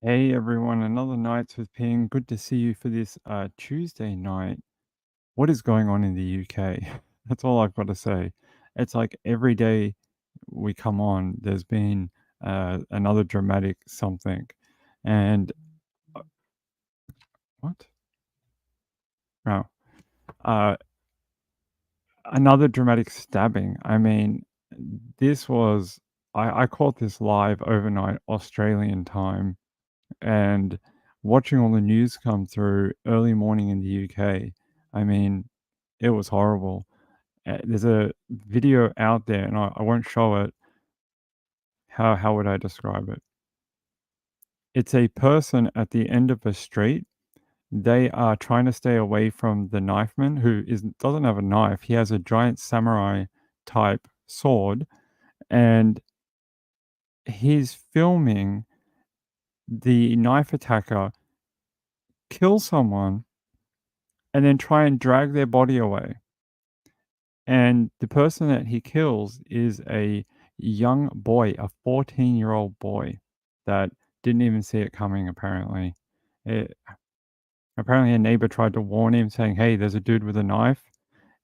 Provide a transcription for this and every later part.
Hey everyone, another Nights with Ping. Good to see you for this Tuesday night. What is going on in the UK? That's all I've got to say. It's like every day we come on, there's been another dramatic something. And uh, what? Oh, uh, another dramatic stabbing. I mean, this was, I caught this live overnight Australian time and watching all the news come through early morning in the UK. I mean, it was horrible. There's a video out there, and I won't show it. How would I describe it? It's a person at the end of a street. They are trying to stay away from the knifeman who doesn't have a knife. He has a giant samurai type sword, and he's filming the knife attacker kill someone and then try and drag their body away. And the person that he kills is a young boy, a 14-year-old boy that didn't even see it coming, apparently. It Apparently, a neighbor tried to warn him, saying, "Hey, there's a dude with a knife,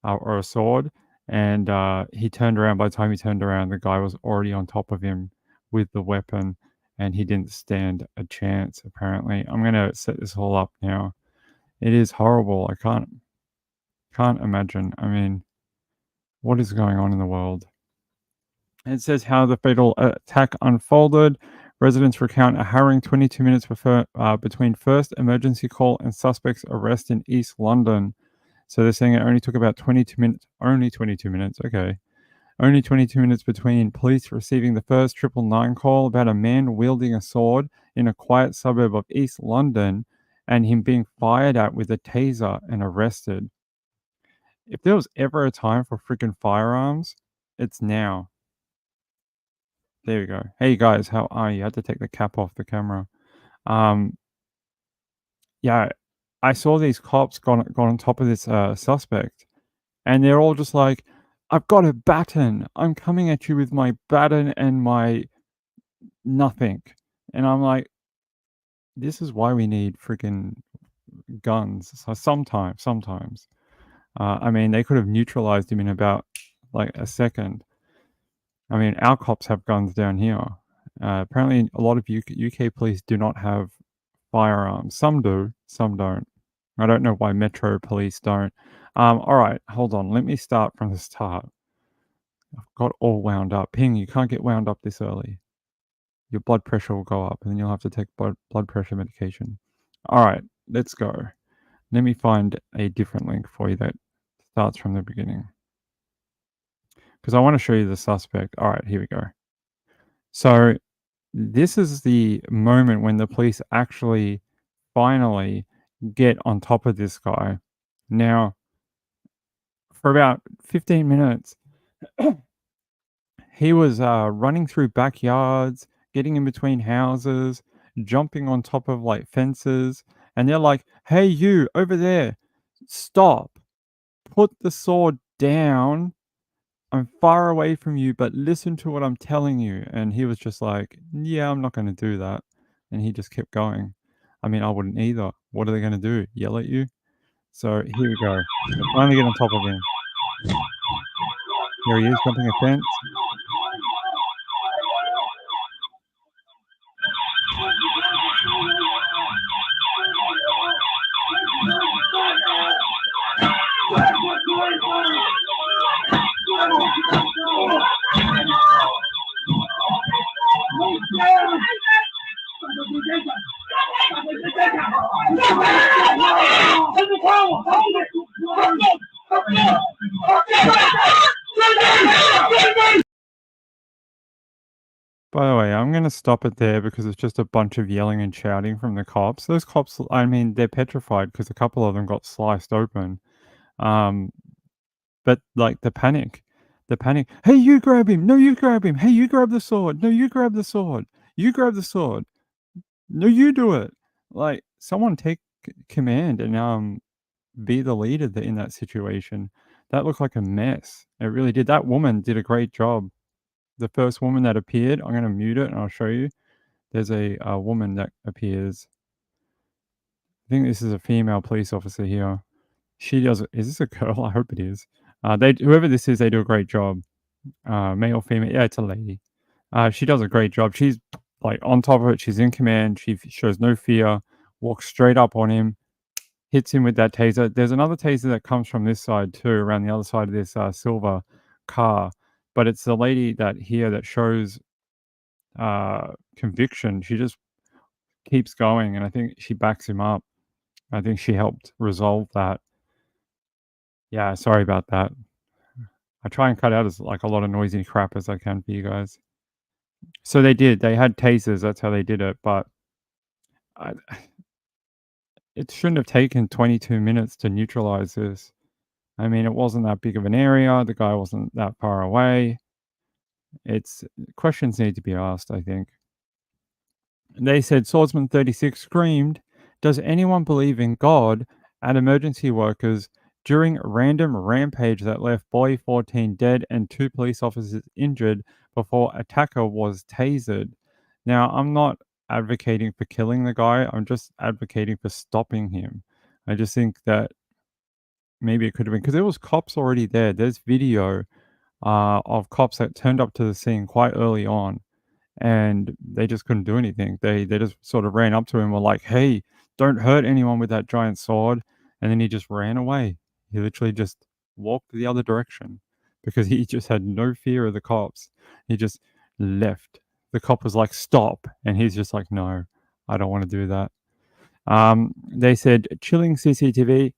or a sword," and, he turned around. By the time he turned around, the guy was already on top of him with the weapon, and he didn't stand a chance, apparently. I'm gonna set this all up now. It is horrible. I can't imagine. I mean, what is going on in the world? It says how the fatal attack unfolded. Residents recount a harrowing 22 minutes between first emergency call and suspect's arrest in East London. So they're saying it only took about 22 minutes. Only 22 minutes. Okay. Only 22 minutes between police receiving the first 999 call about a man wielding a sword in a quiet suburb of East London and him being fired at with a taser and arrested. If there was ever a time for freaking firearms, it's now. There we go. Hey guys, how are you? I had to take the cap off the camera. Um, yeah, I saw these cops gone on top of this suspect, and they're all just like, "I've got a baton. I'm coming at you with my baton and my nothing." And I'm like, "This is why we need freaking guns." So sometimes, I mean, they could have neutralized him in about like a second. I mean, our cops have guns down here. Apparently, a lot of UK police do not have firearms. Some do, some don't. I don't know why Metro police don't. All right, hold on. Let me start from the start. I've got all wound up. Ping, you can't get wound up this early. Your blood pressure will go up, and then you'll have to take blood pressure medication. All right, let's go. Let me find a different link for you that starts from the beginning. Because I want to show you the suspect. All right, here we go. So this is the moment when the police actually finally get on top of this guy. Now, for about 15 minutes, he was running through backyards, getting in between houses, jumping on top of like fences. And they're like, "Hey, you over there, stop, put the sword down. I'm far away from you, but listen to what I'm telling you." And he was just like, "Yeah, I'm not going to do that." And he just kept going. I mean, I wouldn't either. What are they going to do? Yell at you? So here we go. They finally get on top of him. Here he is jumping a fence. By the way, I'm going to stop it there because it's just a bunch of yelling and shouting from the cops. Those cops, I mean, they're petrified because a couple of them got sliced open. Um, but like the panic. "Hey, you grab him. No, you grab him. Hey, you grab the sword. No, you grab the sword. You grab the sword. No, you do it." Like, someone take command and be the leader in that situation. That looked like a mess. It really did. That woman did a great job. The first woman that appeared, I'm gonna mute it and I'll show you. there's a woman that appears. I think this is a female police officer here. She does. Is this a girl? I hope it is. They whoever this is, they do a great job. Male, female. Yeah, it's a lady. She does a great job. She's like on top of it. She's in command. She shows no fear. Walks straight up on him. Hits him with that taser. There's another taser that comes from this side too, around the other side of this silver car. But it's the lady that here that shows conviction. She just keeps going, and I think she backs him up. I think she helped resolve that. Yeah, sorry about that. I try and cut out as like a lot of noisy crap as I can for you guys. So they did. They had tasers. That's how they did it. But I, it shouldn't have taken 22 minutes to neutralize this. I mean, it wasn't that big of an area. The guy wasn't that far away. It's questions need to be asked, I think. They said Swordsman 36 screamed, "Does anyone believe in God?" at emergency workers during a random rampage that left boy 14 dead and 2 police officers injured before attacker was tasered. Now, I'm not advocating for killing the guy, I'm just advocating for stopping him. I just think that maybe it could have been because there was cops already there. There's video of cops that turned up to the scene quite early on and they just couldn't do anything. They just sort of ran up to him and were like, "Hey, don't hurt anyone with that giant sword." And then he just ran away. He literally just walked the other direction because he just had no fear of the cops. He just left. The cop was like, "Stop." And he's just like, "No, I don't want to do that." They said chilling CCTV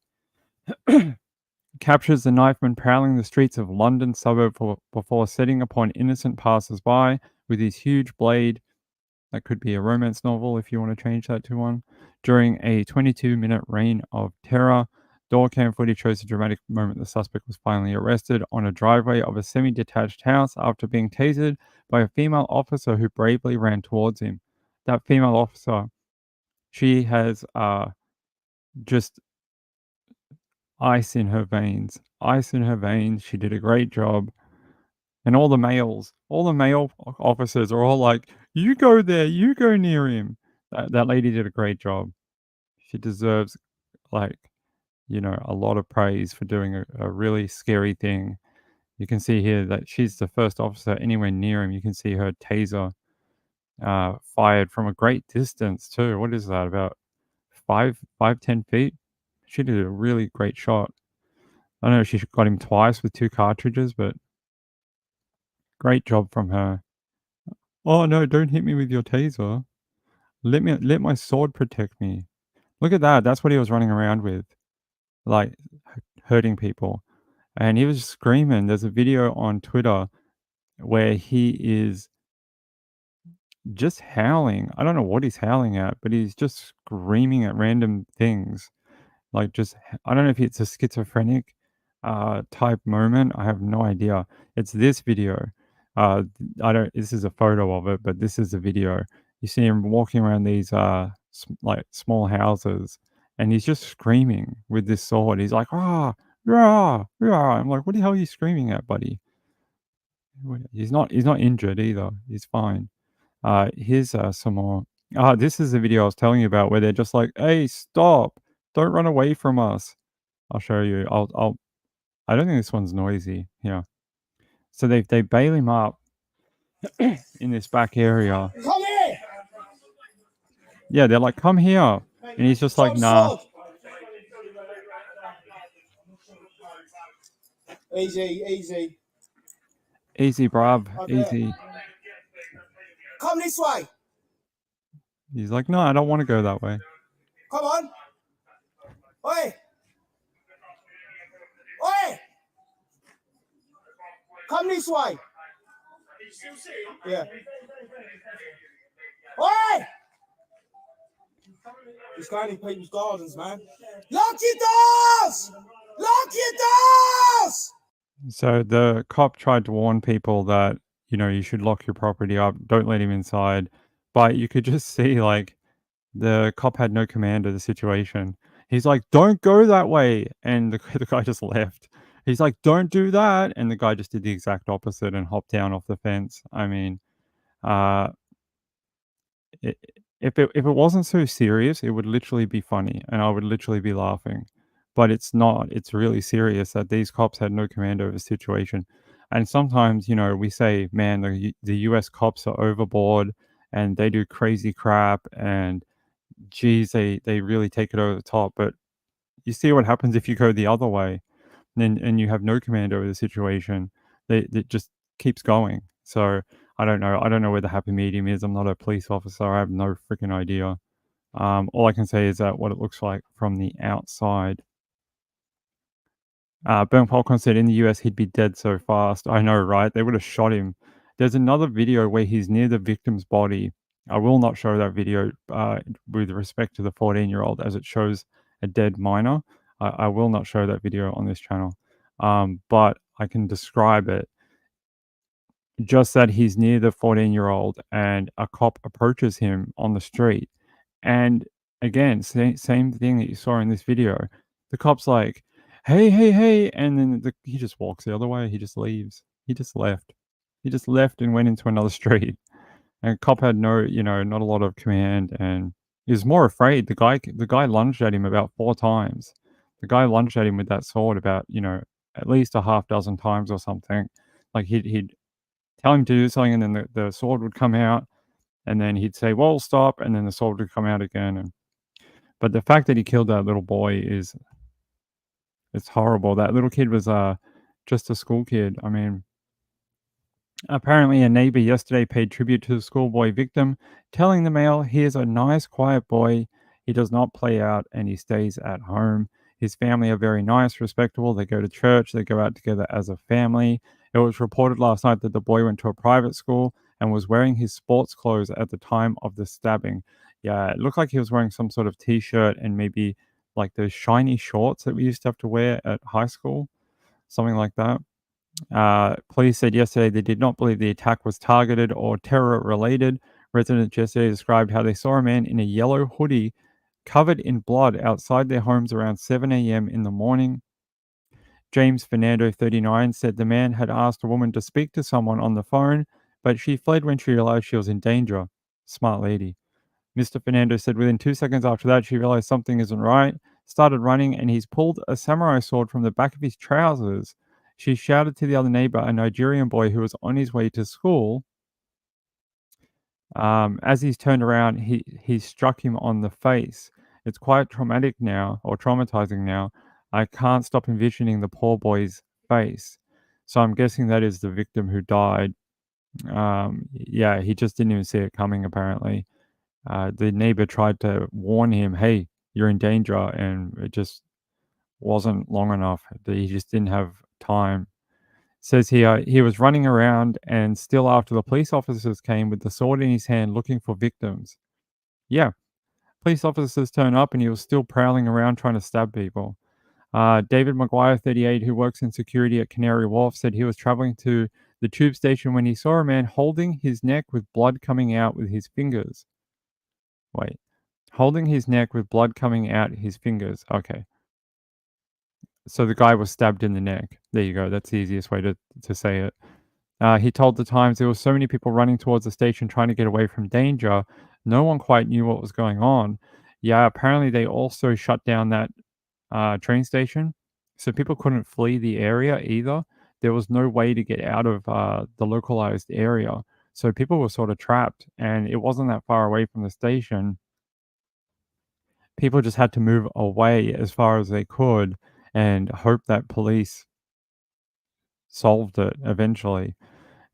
captures the knifeman prowling the streets of London suburb before setting upon innocent passers-by with his huge blade. That could be a romance novel if you want to change that to one. During a 22-minute reign of terror, door cam footage shows the dramatic moment the suspect was finally arrested on a driveway of a semi-detached house after being tasered by a female officer who bravely ran towards him. That female officer, she has just ice in her veins. Ice in her veins. She did a great job. And all the male officers are all like, "You go there, you go near him." That lady did a great job. She deserves, like, a lot of praise for doing a really scary thing. You can see here that she's the first officer anywhere near him. You can see her taser fired from a great distance too. What is that? About 10 feet? She did a really great shot. I don't know if she got him twice with 2 cartridges, but great job from her. "Oh, no, don't hit me with your taser. Let my sword protect me." Look at that, that's what he was running around with, like, hurting people, and he was screaming. There's a video on Twitter where he is just howling. I don't know what he's howling at, but he's just screaming at random things. Like, just I don't know if it's a schizophrenic, type moment, I have no idea. It's this video. Uh, I don't this is a photo of it, but this is a video. You see him walking around these, like, small houses, and he's just screaming with this sword. He's like, "Ah, rah, rah." I'm like, "What the hell are you screaming at, buddy?" He's not injured either. He's fine. Here's, some more. This is the video I was telling you about where they're just like, "Hey, stop. Don't run away from us." I'll show you. I don't think this one's noisy. Yeah. So they bail him up in this back area. Come here! Yeah, they're like, "Come here." And he's just like, "Nah." Easy, easy. Easy, bruv. Okay. Easy. Come this way. He's like, "No, I don't want to go that way." Come on. Oi! Oi! Come this way. Yeah. Oi! He's going in people's gardens, man. Lock your doors! Lock your doors! So the cop tried to warn people that, you should lock your property up, don't let him inside. But you could just see, like, the cop had no command of the situation. He's like, "Don't go that way." And the guy just left. He's like, "Don't do that." And the guy just did the exact opposite and hopped down off the fence. I mean, uh, I if it wasn't so serious, it would literally be funny, and I would literally be laughing. But it's not. It's really serious that these cops had no command over the situation. And sometimes, we say, "Man, the US cops are overboard, and they do crazy crap, and geez, they really take it over the top." But you see what happens if you go the other way, and you have no command over the situation. It just keeps going. So I don't know. I don't know where the happy medium is. I'm not a police officer. I have no freaking idea. All I can say is that what it looks like from the outside. Ben Falcon said in the US he'd be dead so fast. I know, right? They would have shot him. There's another video where he's near the victim's body. I will not show that video with respect to the 14-year-old as it shows a dead minor. I will not show that video on this channel. But I can describe it. Just that he's near the 14-year-old and a cop approaches him on the street. And again, same thing that you saw in this video. The cop's like, "Hey, hey, hey," and then he just walks the other way. He just leaves. He just left. He just left and went into another street. And cop had no, not a lot of command, and he was more afraid. The guy lunged at him about 4 times. The guy lunged at him with that sword about, at least a half dozen times or something. Like he'd tell him to do something, and then the sword would come out, and then he'd say, "Well, stop," and then the sword would come out again. And but the fact that he killed that little boy is it's horrible. That little kid was just a school kid. I mean, apparently, a neighbor yesterday paid tribute to the schoolboy victim, telling the male he is a nice, quiet boy. He does not play out and he stays at home. His family are very nice, respectable. They go to church, they go out together as a family. It was reported last night that the boy went to a private school and was wearing his sports clothes at the time of the stabbing. Yeah, it looked like he was wearing some sort of t shirt and maybe like those shiny shorts that we used to have to wear at high school, something like that. Police said yesterday they did not believe the attack was targeted or terror related. Residents yesterday described how they saw a man in a yellow hoodie covered in blood outside their homes around 7 a.m. in the morning. James Fernando, 39, said the man had asked a woman to speak to someone on the phone, but she fled when she realized she was in danger. Smart lady. Mr. Fernando said within 2 seconds after that, she realized something isn't right, started running, and he's pulled a samurai sword from the back of his trousers. She shouted to the other neighbor, a Nigerian boy who was on his way to school. As he's turned around, he struck him on the face. It's quite traumatic now, or traumatizing now. I can't stop envisioning the poor boy's face. So I'm guessing that is the victim who died. Yeah, he just didn't even see it coming, apparently. The neighbor tried to warn him, "Hey, you're in danger," and it just wasn't long enough. He just didn't have time. Says here he was running around and still after the police officers came with the sword in his hand looking for victims. Yeah, police officers turn up and he was still prowling around trying to stab people. David Maguire, 38, who works in security at Canary Wharf, said he was traveling to the tube station when he saw a man holding his neck with blood coming out with his fingers. Wait, holding his neck with blood coming out his fingers. Okay. So the guy was stabbed in the neck. There you go. That's the easiest way to say it. He told the Times there were so many people running towards the station trying to get away from danger. No one quite knew what was going on. Yeah, apparently they also shut down that train station. So people couldn't flee the area either. There was no way to get out of the localized area. So people were sort of trapped, and it wasn't that far away from the station. People just had to move away as far as they could and hope that police solved it eventually.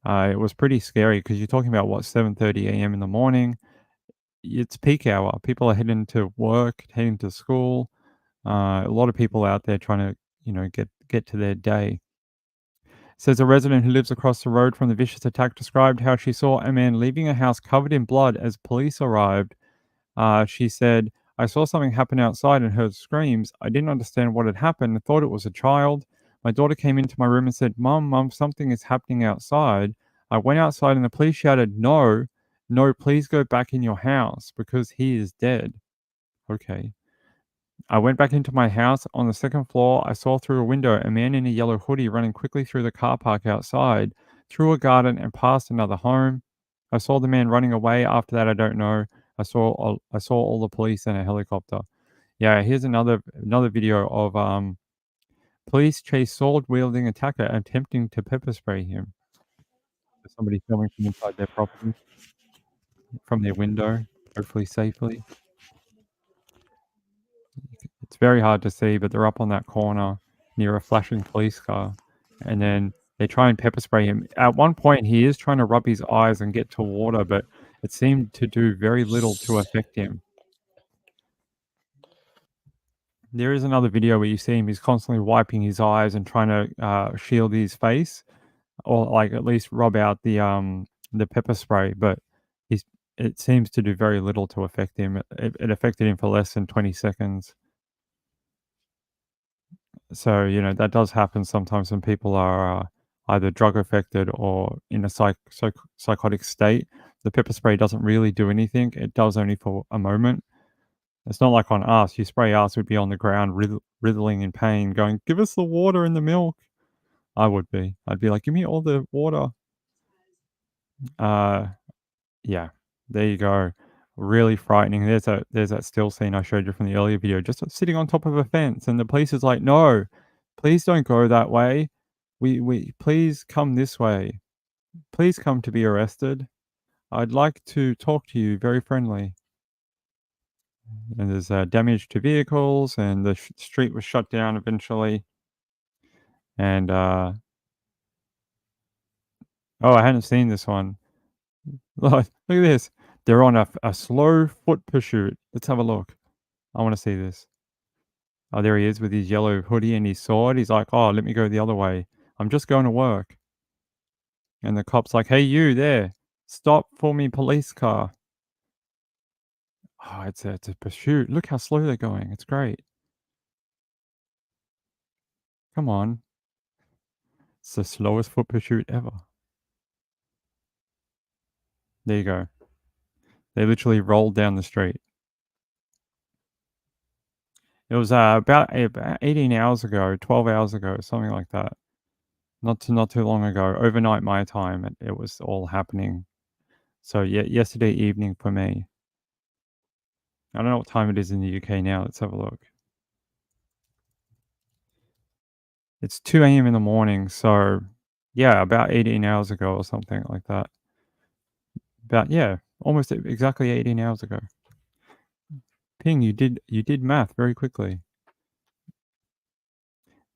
It was pretty scary because you're talking about what 7:30 a.m. in the morning. It's peak hour. People are heading to work, heading to school. A lot of people out there trying to, get to their day. Says a resident who lives across the road from the vicious attack described how she saw a man leaving a house covered in blood as police arrived. She said, "I saw something happen outside and heard screams. I didn't understand what had happened and thought it was a child. My daughter came into my room and said, 'Mom, Mom, something is happening outside.' I went outside and the police shouted, 'No, no, please go back in your house because he is dead.'" Okay. "I went back into my house. On the second floor, I saw through a window a man in a yellow hoodie running quickly through the car park outside, through a garden and past another home. I saw the man running away. After that, I don't know. I saw all the police and a helicopter. Yeah, here's another video of police chase sword wielding attacker attempting to pepper spray him. Somebody filming from inside their property, from their window, hopefully safely. It's very hard to see, but they're up on that corner near a flashing police car, and then they try and pepper spray him. At one point, he is trying to rub his eyes and get to water, but it seemed to do very little to affect him. There is another video where you see him, he's constantly wiping his eyes and trying to, shield his face or, like, at least rub out the pepper spray, but he's it seems to do very little to affect him. It affected him for less than 20 seconds. So, that does happen sometimes when people are, either drug affected or in a psychotic state. The pepper spray doesn't really do anything. It does only for a moment. It's not like on us. You spray us, we'd be on the ground writhing in pain going, "Give us the water and the milk." I would be. I'd be like, "Give me all the water." Uh, yeah, there you go. Really frightening. There's that still scene I showed you from the earlier video, just sitting on top of a fence, and the police is like, "No, please don't go that way. We please come this way. Please come to be arrested. I'd like to talk to you very friendly." And there's damage to vehicles, and the street was shut down eventually. And oh, I hadn't seen this one. Look at this. They're on a slow foot pursuit. Let's have a look. I want to see this. Oh, there he is with his yellow hoodie and his sword. He's like, "Oh, let me go the other way. I'm just going to work." And the cop's like, "Hey, you there. Stop for me, police car." Oh, it's a pursuit. Look how slow they're going. It's great. Come on. It's the slowest foot pursuit ever. There you go. They literally rolled down the street. It was about 18 hours ago, 12 hours ago, something like that. Not too long ago, overnight my time, it was all happening. So, yeah, yesterday evening for me. I don't know what time it is in the UK now, let's have a look. It's 2 AM in the morning, so, yeah, about 18 hours ago or something like that. Yeah, almost exactly 18 hours ago. Ping, you did math very quickly.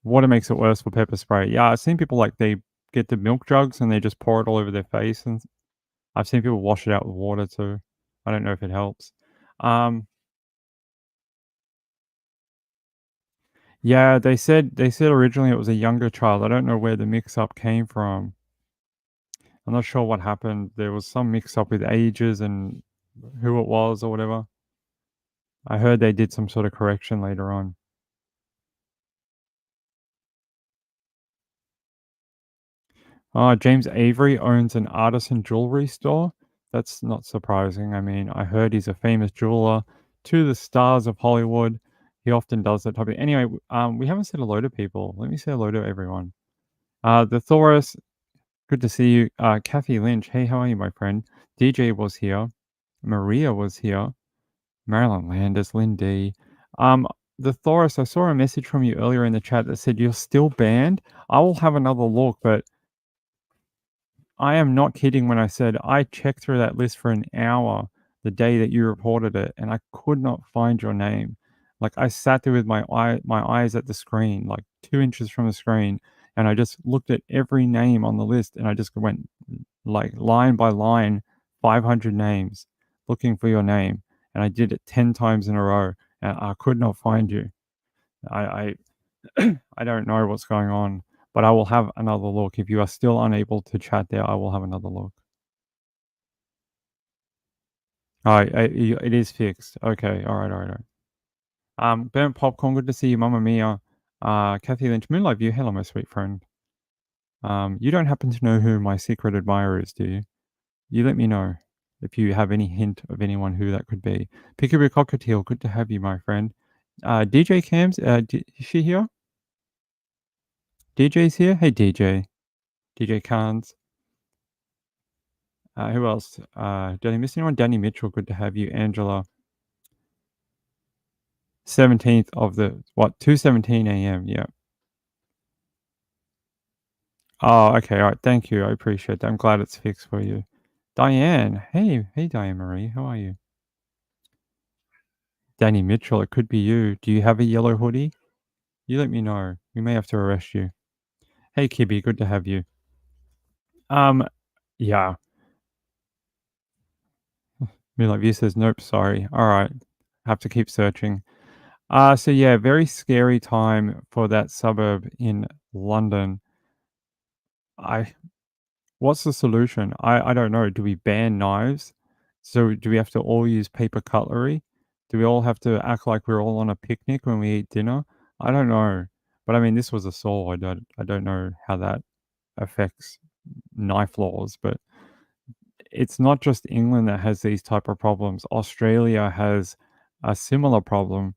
Water makes it worse for pepper spray. Yeah, I've seen people, like, they get the milk jugs and they just pour it all over their face, and I've seen people wash it out with water too. I don't know if it helps. Um, yeah, they said originally it was a younger child. I don't know where the mix-up came from. I'm not sure what happened. There was some mix-up with ages and who it was or whatever. I heard they did some sort of correction later on. James Avery owns an artisan jewelry store. That's not surprising. I mean, I heard he's a famous jeweler to the stars of Hollywood. He often does that type of. Anyway, we haven't said hello to people. Let me say hello to everyone. The Thoris, good to see you. Kathy Lynch, hey, how are you, my friend? DJ was here. Maria was here. Marilyn Landis, Lynn D. Um, the Thoris, I saw a message from you earlier in the chat that said you're still banned. I will have another look, but I am not kidding when I said I checked through that list for an hour the day that you reported it, and I could not find your name. Like, I sat there with my eyes at the screen, like 2 inches from the screen, and I just looked at every name on the list, and I just went, like, line by line, 500 names, looking for your name, and I did it 10 times in a row, and I could not find you. I I don't know what's going on, but I will have another look. If you are still unable to chat there, I will have another look. Alright, it is fixed. Okay, alright, alright, alright. Burnt Popcorn, good to see you, Mamma Mia. Kathy Lynch, Moonlight View, hello, my sweet friend. You don't happen to know who my secret admirer is, do you? You let me know if you have any hint of anyone who that could be. Peekaboo Cockatiel, good to have you, my friend. DJ Cams, is she here? DJ's here? Hey, DJ. DJ Carnes. Who else? Did I miss anyone? Danny Mitchell, good to have you. Angela, 17th of the what? 2:17 a.m. Yeah. Oh, okay. All right. Thank you. I appreciate that. I'm glad it's fixed for you. Diane. Hey, Diane Marie. How are you? Danny Mitchell, it could be you. Do you have a yellow hoodie? You let me know. We may have to arrest you. Hey, Kibby. Good to have you. Um, yeah. Mila View says, nope, sorry. All right. Have to keep searching. So yeah, very scary time for that suburb in London. I What's the solution? I don't know. Do we ban knives? So do we have to all use paper cutlery? Do we all have to act like we're all on a picnic when we eat dinner? I don't know. But I mean, this was a sword. I don't know how that affects knife laws, but it's not just England that has these type of problems. Australia has a similar problem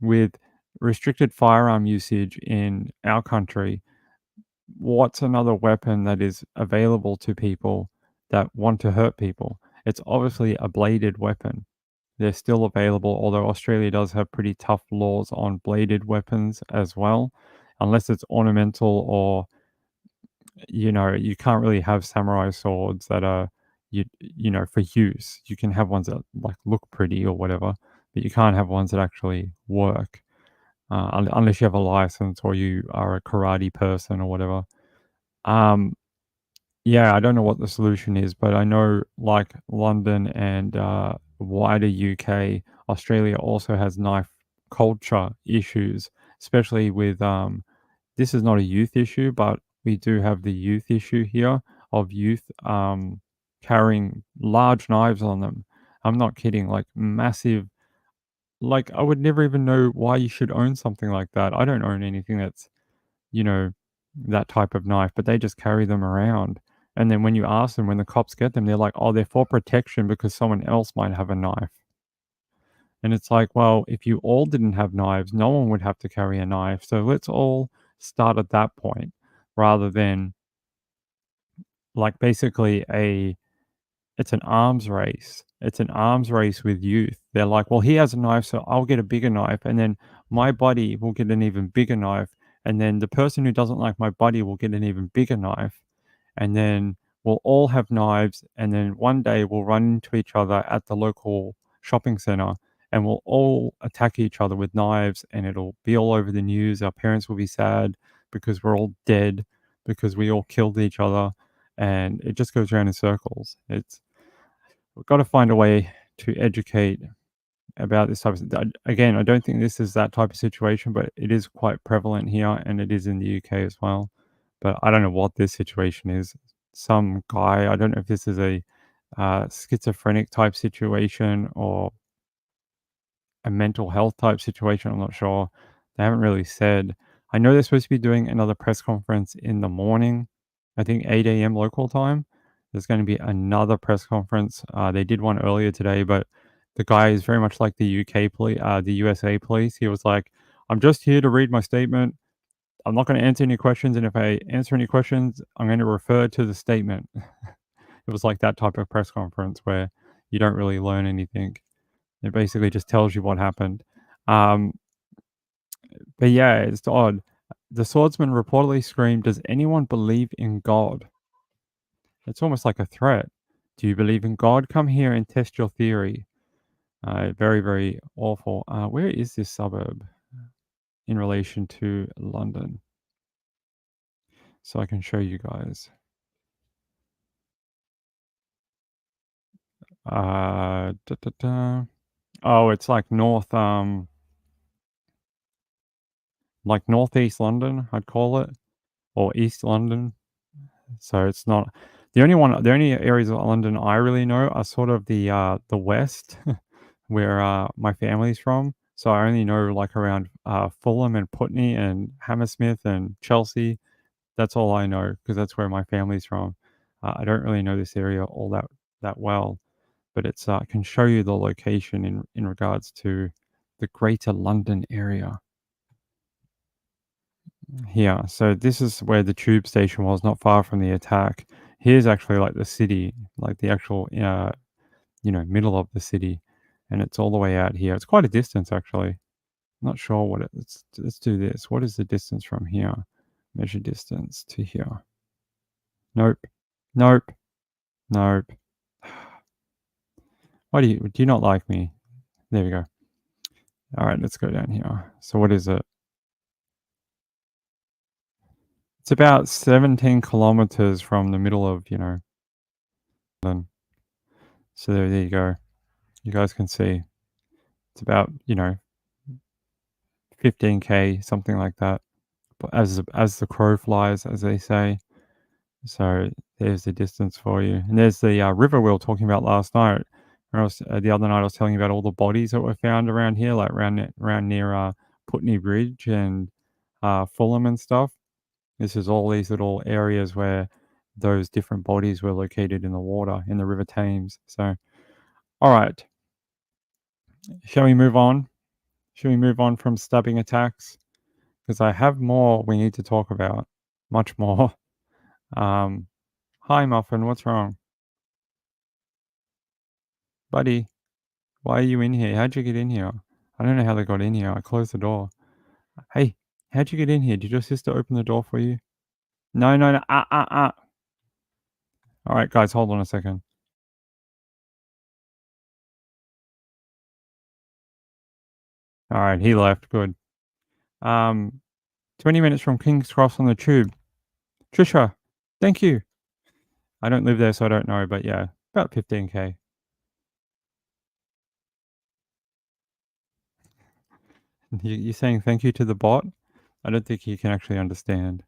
with restricted firearm usage in our country. What's another weapon that is available to people that want to hurt people? It's obviously a bladed weapon. They're still available, although Australia does have pretty tough laws on bladed weapons as well, unless it's ornamental or you can't really have samurai swords that are for use. You can have ones that like look pretty or whatever, but you can't have ones that actually work unless you have a license or you are a karate person or whatever. Um, yeah, I don't know what the solution is, but I know like London and wider UK, Australia also has knife culture issues, especially with this is not a youth issue, but we do have the youth issue here of youth carrying large knives on them. I'm not kidding, like massive. Like I would never even know why you should own something like that. I don't own anything that's you know that type of knife, but they just carry them around. And then when you ask them, when the cops get them, they're like, "Oh, they're for protection because someone else might have a knife." And it's like, well, if you all didn't have knives, no one would have to carry a knife. So let's all start at that point rather than like basically it's an arms race. It's an arms race with youth. They're like, well, he has a knife, so I'll get a bigger knife. And then my buddy will get an even bigger knife. And then the person who doesn't like my buddy will get an even bigger knife. And then we'll all have knives. And then one day we'll run into each other at the local shopping center and we'll all attack each other with knives. And it'll be all over the news. Our parents will be sad because we're all dead because we all killed each other. And it just goes around in circles. We've got to find a way to educate about this type of again, I don't think this is that type of situation, but it is quite prevalent here and it is in the UK as well. But I don't know what this situation is. Some guy, I don't know if this is a schizophrenic type situation or a mental health type situation. I'm not sure. They haven't really said. I know they're supposed to be doing another press conference in the morning, I think 8 a.m. local time. There's going to be another press conference. They did one earlier today, but the guy is very much like the UK police, the USA police. He was like, "I'm just here to read my statement. I'm not going to answer any questions, and if I answer any questions, I'm going to refer to the statement." It was like that type of press conference where you don't really learn anything. It basically just tells you what happened. Um, but yeah, it's odd. The swordsman reportedly screamed, "Does anyone believe in God?" It's almost like a threat. Do you believe in God? Come here and test your theory. Very, very awful. Where is this suburb in relation to London? So I can show you guys. Da, da, da. Oh, it's like northeast London, I'd call it, or East London. So it's not the only areas of London I really know are sort of the west where my family's from. So I only know like around Fulham and Putney and Hammersmith and Chelsea. That's all I know because that's where my family's from. I don't really know this area all that well, but it's I can show you the location in regards to the Greater London area. Here, so this is where the tube station was, not far from the attack. Here's actually like the city, like the actual, middle of the city, and it's all the way out here. It's quite a distance actually. Not sure what it. Let's do this. What is the distance from here? Measure distance to here. Nope. Nope. Nope. Why do you not like me? There we go. All right, let's go down here. So what is it? It's about 17 kilometers from the middle of, London. So there you go. You guys can see it's about, 15K, something like that. But as the crow flies, as they say. So there's the distance for you, and there's the river we were talking about last night. The other night I was telling you about all the bodies that were found around here, like around near Putney Bridge and Fulham and stuff. This is all these little areas where those different bodies were located in the water in the River Thames. So, all right, shall we move on? Shall we move on from stabbing attacks? Because I have more we need to talk about, much more. Um, Hi, Muffin. What's wrong, buddy? Why are you in here? How'd you get in here? I don't know how they got in here. I closed the door. Hey, how'd you get in here? Did your sister open the door for you? No, no, no. All right, guys, hold on a second. All right, he left. Good. Um, 20 minutes from King's Cross on the tube. Trisha, thank you. I don't live there, so I don't know, but yeah, about 15K. You're saying thank you to the bot? I don't think he can actually understand.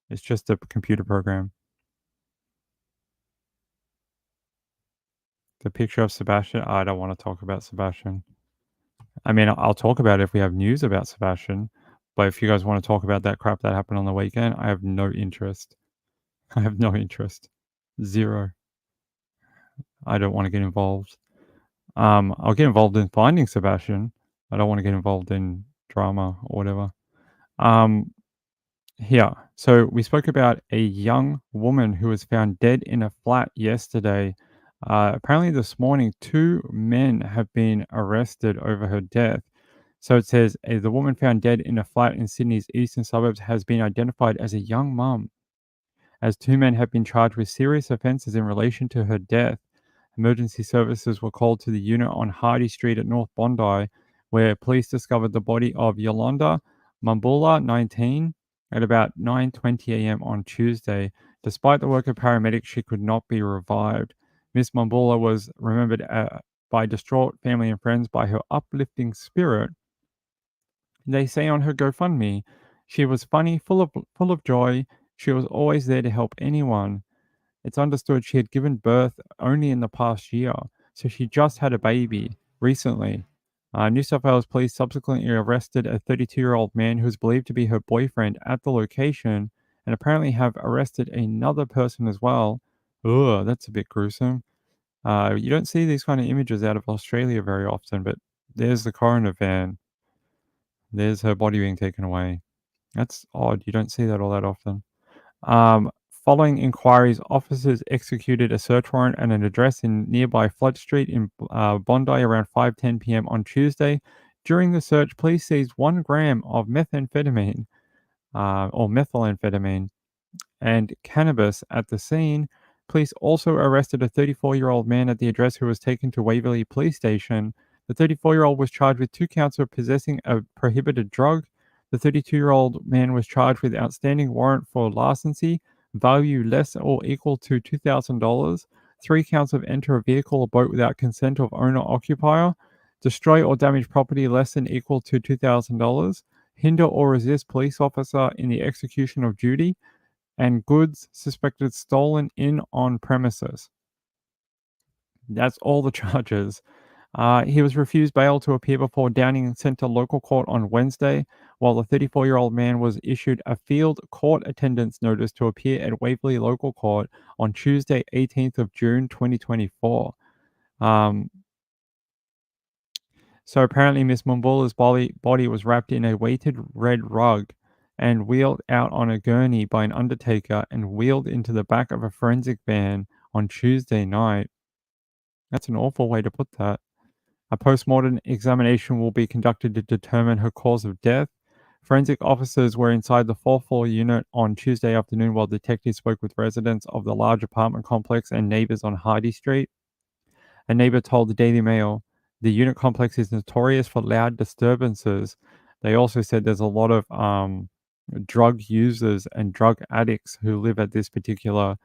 It's just a computer program. The picture of Sebastian. I don't want to talk about Sebastian. I mean, I'll talk about it if we have news about Sebastian, but if you guys want to talk about that crap that happened on the weekend, I have no interest. I have no interest. Zero. I don't want to get involved. I'll get involved in finding Sebastian. I don't want to get involved in drama or whatever. Um, Here. So we spoke about a young woman who was found dead in a flat yesterday. Apparently, this morning, two men have been arrested over her death. So it says the woman found dead in a flat in Sydney's eastern suburbs has been identified as a young mum, as two men have been charged with serious offences in relation to her death. Emergency services were called to the unit on Hardy Street at North Bondi, where police discovered the body of Yolanda Mambula, 19, at about 9:20 a.m. on Tuesday. Despite the work of paramedics, she could not be revived. Miss Mambula was remembered by distraught family and friends by her uplifting spirit. They say on her GoFundMe, she was funny, full of joy. She was always there to help anyone. It's understood she had given birth only in the past year, so she just had a baby recently. New South Wales police subsequently arrested a 32-year-old man who was believed to be her boyfriend at the location, and apparently have arrested another person as well. Ugh, that's a bit gruesome. You don't see these kind of images out of Australia very often, but there's the coroner van. There's her body being taken away. That's odd. You don't see that all that often. Following inquiries, officers executed a search warrant at an address in nearby Flood Street in Bondi around 5:10 p.m. on Tuesday. During the search, police seized 1 gram of methamphetamine or methylamphetamine and cannabis at the scene. Police also arrested a 34-year-old man at the address who was taken to Waverley Police Station. The 34-year-old was charged with 2 counts of possessing a prohibited drug. The 32-year-old man was charged with outstanding warrant for larceny, value less or equal to $2,000, 3 counts of enter a vehicle or boat without consent of owner occupier, destroy or damage property less than equal to $2,000, hinder or resist police officer in the execution of duty, and goods suspected stolen in on premises. That's all the charges. He was refused bail to appear before Downing Centre Local Court on Wednesday, while the 34-year-old man was issued a field court attendance notice to appear at Waverley Local Court on Tuesday, 18th of June, 2024. So apparently Miss Mumbula's body was wrapped in a weighted red rug and wheeled out on a gurney by an undertaker and wheeled into the back of a forensic van on Tuesday night. That's an awful way to put that. A postmortem examination will be conducted to determine her cause of death. Forensic officers were inside the fourth floor unit on Tuesday afternoon while detectives spoke with residents of the large apartment complex and neighbors on Hardy Street. A neighbor told the Daily Mail the unit complex is notorious for loud disturbances. They also said there's a lot of drug users and drug addicts who live at this particular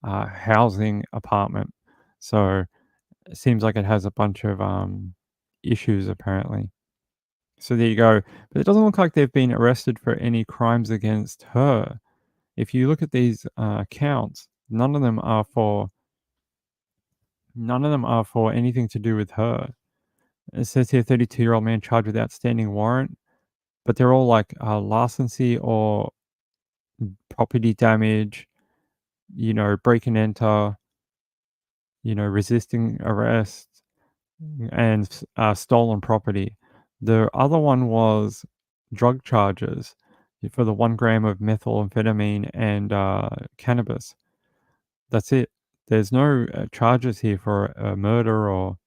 housing apartment. So it seems like it has a bunch of issues apparently. So there you go. But it doesn't look like they've been arrested for any crimes against her. If you look at these accounts, none of them are for anything to do with her. It says here 32-year-old man charged with outstanding warrant, but they're all like larceny or property damage, break and enter, resisting arrest, and stolen property. The other one was drug charges for the 1 gram of methamphetamine and cannabis. That's it. There's no charges here for murder or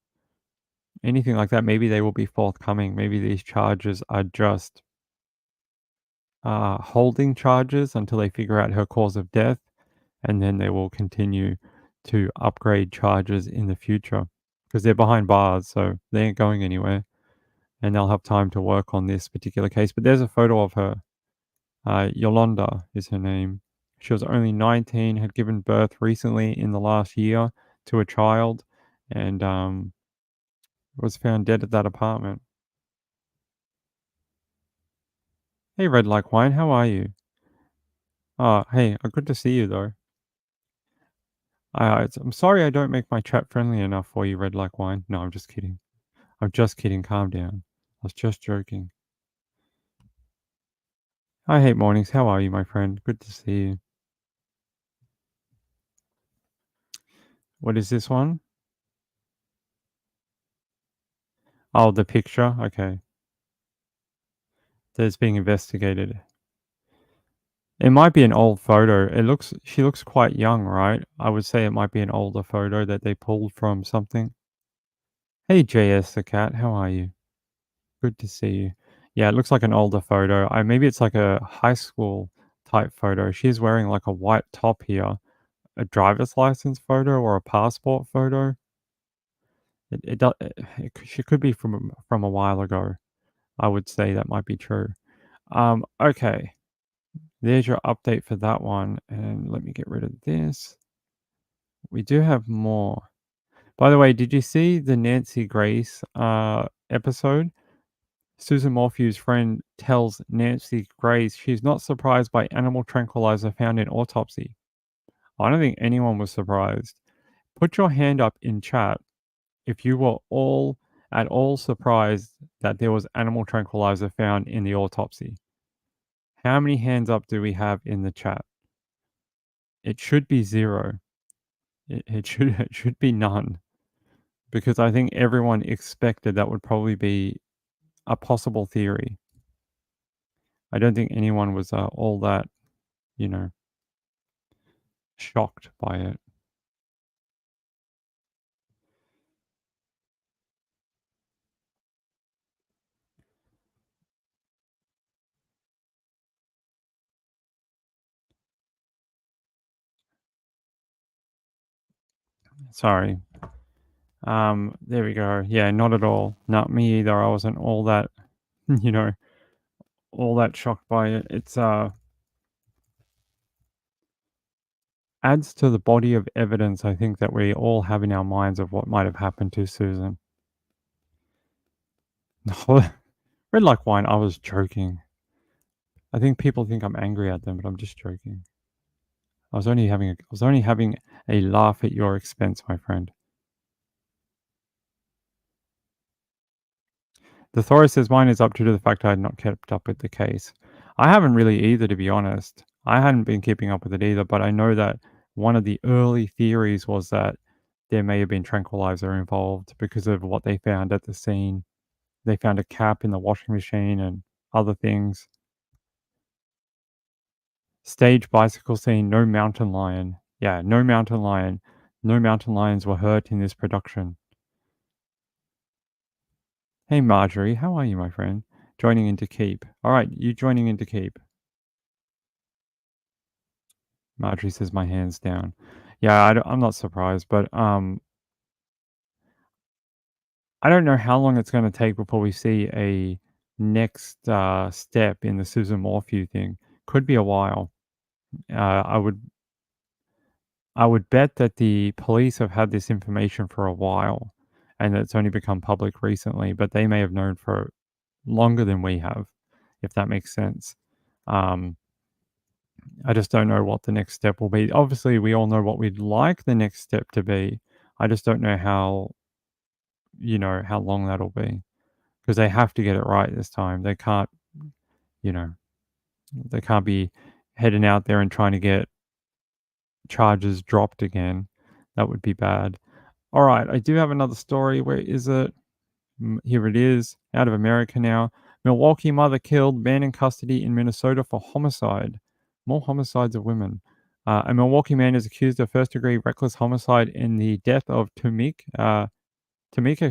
anything like that. Maybe they will be forthcoming. Maybe these charges are just holding charges until they figure out her cause of death, and then they will continue to upgrade charges in the future because they're behind bars, so they ain't going anywhere, and they'll have time to work on this particular case. But there's a photo of her. Yolanda is her name. She was only 19, had given birth recently in the last year to a child, and was found dead at that apartment. Hey, Red Like Wine, how are you? Hey, good to see you though. I'm sorry I don't make my chat friendly enough for you, Red Like Wine. No, I'm just kidding. I'm just kidding. Calm down. I was just joking. I hate mornings. How are you, my friend? Good to see you. What is this one? Oh, the picture. Okay. That's being investigated. It might be an old photo. She looks quite young, right? I would say it might be an older photo that they pulled from something. Hey, JS the cat. How are you? Good to see you. Yeah, it looks like an older photo. Maybe it's like a high school type photo. She's wearing like a white top here. A driver's license photo or a passport photo. She could be from a while ago. I would say that might be true. Okay. There's your update for that one, and let me get rid of this. We do have more. By the way, did you see the Nancy Grace episode? Susan Morphew's friend tells Nancy Grace she's not surprised by animal tranquilizer found in autopsy. I don't think anyone was surprised. Put your hand up in chat if you were all at all surprised that there was animal tranquilizer found in the autopsy. How many hands up do we have in the chat? It should be zero. It should be none because I think everyone expected that would probably be a possible theory. I don't think anyone was all that, you know, shocked by it. Sorry. There we go. Yeah, not at all. Not me either. I wasn't all that, you know, all that shocked by it. It's adds to the body of evidence I think that we all have in our minds of what might have happened to Susan. Red like wine, I was joking. I think people think I'm angry at them, but I'm just joking. I was only having a laugh at your expense, my friend. The Thoris says mine is up due to the fact I had not kept up with the case. I haven't really either, to be honest. I hadn't been keeping up with it either, but I know that one of the early theories was that there may have been tranquilizer involved because of what they found at the scene. They found a cap in the washing machine and other things. Stage bicycle scene, no mountain lion. Yeah, no mountain lion. No mountain lions were hurt in this production. Hey Marjorie, how are you, my friend? Joining into Keep. All right, you joining into Keep. Marjorie says my hands down. Yeah, I'm not surprised, but I don't know how long it's going to take before we see a next step in the Susan Morphew thing. Could be a while. I would bet that the police have had this information for a while, and it's only become public recently. But they may have known for longer than we have, if that makes sense. Um, I just don't know what the next step will be. Obviously, we all know what we'd like the next step to be. I just don't know how long that'll be, because they have to get it right this time. They can't, you know, they can't be heading out there and trying to get charges dropped again. That would be bad. All right, I do have another story. Where is it? Here it is. Out of America now. Milwaukee mother killed, man in custody in Minnesota for homicide. More homicides of women. A Milwaukee man is accused of first-degree reckless homicide in the death of Tamika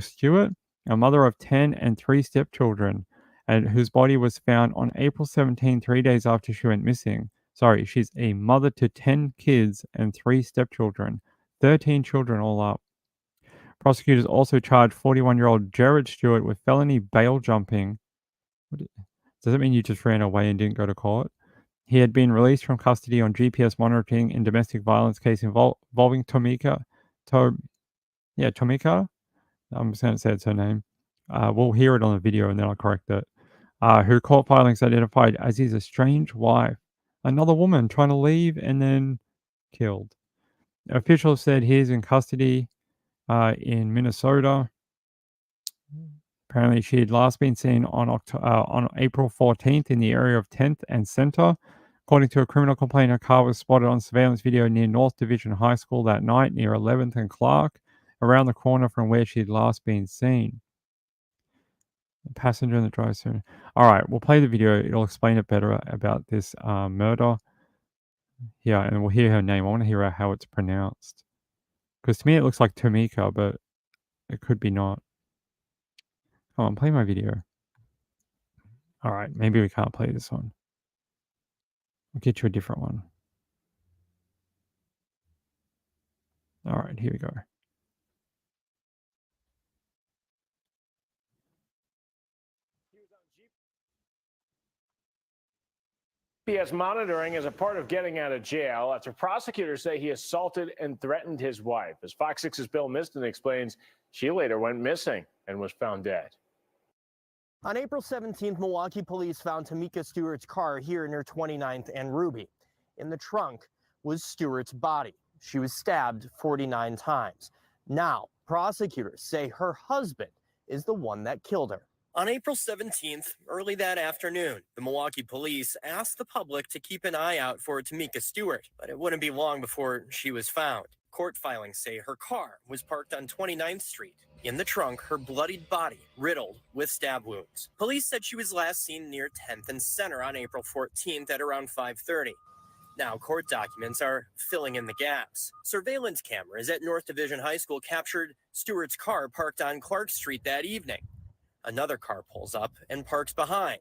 Stewart, a mother of 10 and 3 stepchildren, and whose body was found on April 17, 3 days after she went missing. Sorry, she's a mother to 10 kids and 3 stepchildren, 13 children all up. Prosecutors also charged 41-year-old Jared Stewart with felony bail jumping. Does that mean you just ran away and didn't go to court? He had been released from custody on GPS monitoring in domestic violence case involving Tomika. Tomika? I'm just going to say it's her name. We'll hear it on the video and then I'll correct it. Her court filings identified as his estranged wife. Another woman trying to leave and then killed. Officials said he is in custody in Minnesota. Apparently, she had last been seen on April 14th in the area of 10th and Center. According to a criminal complaint, her car was spotted on surveillance video near North Division High School that night near 11th and Clark, around the corner from where she had last been seen. The passenger in the drive-thru. All right, we'll play the video. It'll explain it better about this murder. Yeah, and we'll hear her name. I want to hear how it's pronounced. Because to me, it looks like Tomika, but it could be not. Come on, play my video. All right, maybe we can't play this one. I'll get you a different one. All right, here we go. GPS monitoring is a part of getting out of jail after prosecutors say he assaulted and threatened his wife. As Fox 6's Bill Miston explains, she later went missing and was found dead. On April 17th, Milwaukee police found Tamika Stewart's car here near 29th and Ruby. In the trunk was Stewart's body. She was stabbed 49 times. Now, prosecutors say her husband is the one that killed her. On April 17th, early that afternoon, the Milwaukee police asked the public to keep an eye out for Tamika Stewart, but it wouldn't be long before she was found. Court filings say her car was parked on 29th Street. In the trunk, her bloodied body riddled with stab wounds. Police said she was last seen near 10th and Center on April 14th at around 5:30. Now, court documents are filling in the gaps. Surveillance cameras at North Division High School captured Stewart's car parked on Clark Street that evening. Another car pulls up and parks behind.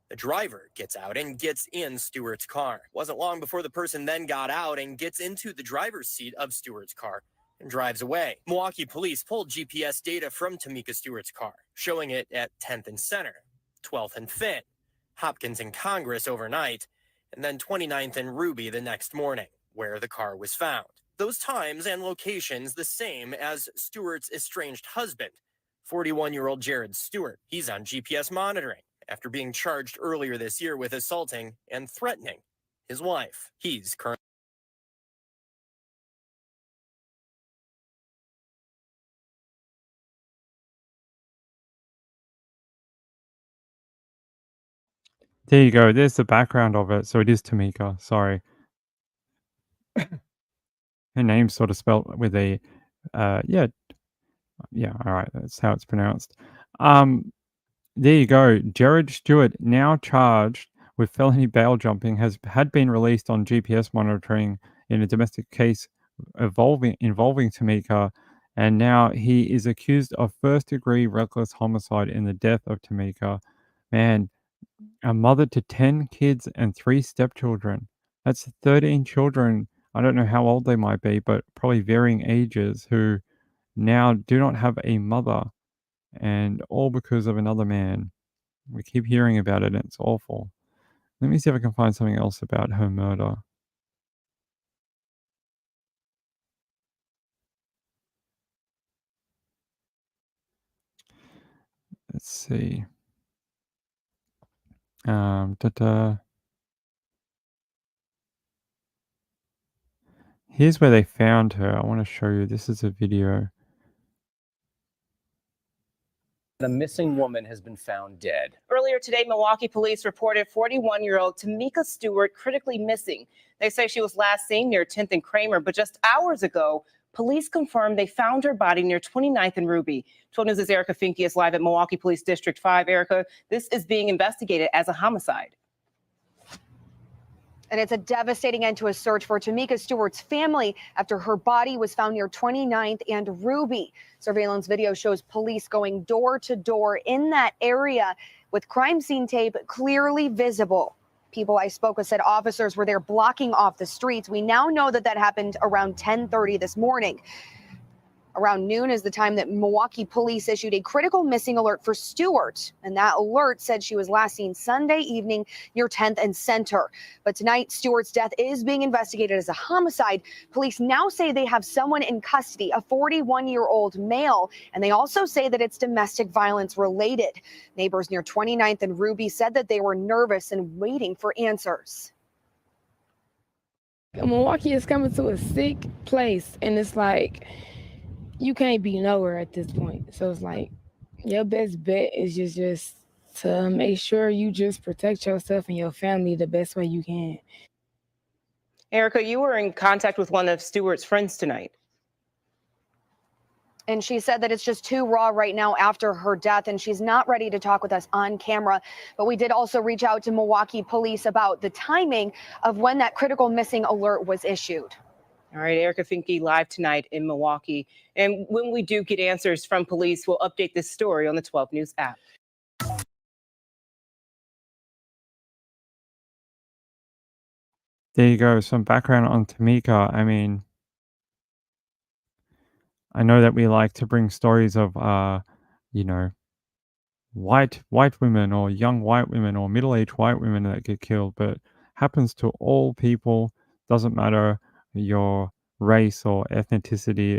The driver gets out and gets in Stewart's car. Wasn't long before the person then got out and gets into the driver's seat of Stewart's car and drives away. Milwaukee police pulled GPS data from Tamika Stewart's car, showing it at 10th and Center, 12th and Finn, Hopkins and Congress overnight, and then 29th and Ruby the next morning, where the car was found. Those times and locations the same as Stewart's estranged husband, 41-year-old Jared Stewart. He's on GPS monitoring after being charged earlier this year with assaulting and threatening his wife. He's currently There you go. There's the background of it. So it is Tamika. Sorry. Her name's sort of spelled with a, yeah. All right. That's how it's pronounced. There you go. Jared Stewart now charged with felony bail jumping had been released on GPS monitoring in a domestic case involving Tamika, and now he is accused of first-degree reckless homicide in the death of Tamika. Man, a mother to 10 kids and 3 stepchildren. That's 13 children. I don't know how old they might be, but probably varying ages, who now do not have a mother, and all because of another man. We keep hearing about it, and it's awful. Let me see if I can find something else about her murder. Let's see. Da-da. Here's where they found her. I want to show you. This is a video. A missing woman has been found dead. Earlier today, Milwaukee police reported 41-year-old Tamika Stewart critically missing. They say she was last seen near 10th and Kramer, but just hours ago, police confirmed they found her body near 29th and Ruby. 12 News' Erica Finke is live at Milwaukee Police District 5. Erica, this is being investigated as a homicide. And it's a devastating end to a search for Tamika Stewart's family after her body was found near 29th and Ruby. Surveillance video shows police going door to door in that area with crime scene tape clearly visible. People I spoke with said officers were there blocking off the streets. We now know that happened around 10:30 this morning. Around noon is the time that Milwaukee police issued a critical missing alert for Stewart. And that alert said she was last seen Sunday evening near 10th and Center. But tonight, Stewart's death is being investigated as a homicide. Police now say they have someone in custody, a 41-year-old male. And they also say that it's domestic violence related. Neighbors near 29th and Ruby said that they were nervous and waiting for answers. Milwaukee is coming to a sick place, and it's like, you can't be nowhere at this point. So it's like, your best bet is just to make sure you just protect yourself and your family the best way you can. Erica, you were in contact with one of Stewart's friends tonight. And she said that it's just too raw right now after her death, and she's not ready to talk with us on camera. But we did also reach out to Milwaukee police about the timing of when that critical missing alert was issued. All right, Erica Finke live tonight in Milwaukee. And when we do get answers from police, we'll update this story on the 12 News app. There you go. Some background on Tamika. I mean, I know that we like to bring stories of, you know, white women or young white women or middle-aged white women that get killed, but happens to all people. Doesn't matter your race or ethnicity.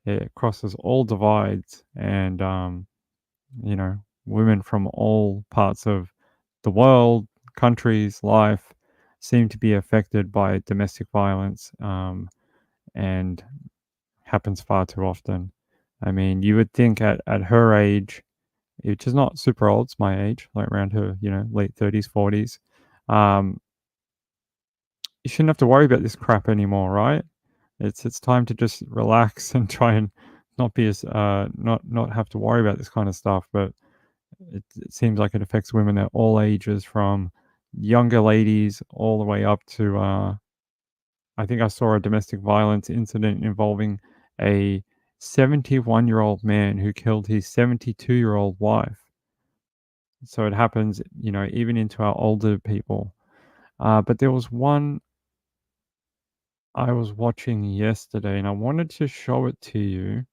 It crosses all divides, and you know, women from all parts of the world, countries, life seem to be affected by domestic violence, and happens far too often. I mean, you would think at her age, which is not super old, it's my age, like around her, you know, late 30s, 40s, you shouldn't have to worry about this crap anymore, right? It's time to just relax and try and not be as not have to worry about this kind of stuff. But it seems like it affects women at all ages, from younger ladies all the way up to I think I saw a domestic violence incident involving a 71-year-old man who killed his 72-year-old wife. So it happens, you know, even into our older people. But there was one I was watching yesterday, and I wanted to show it to you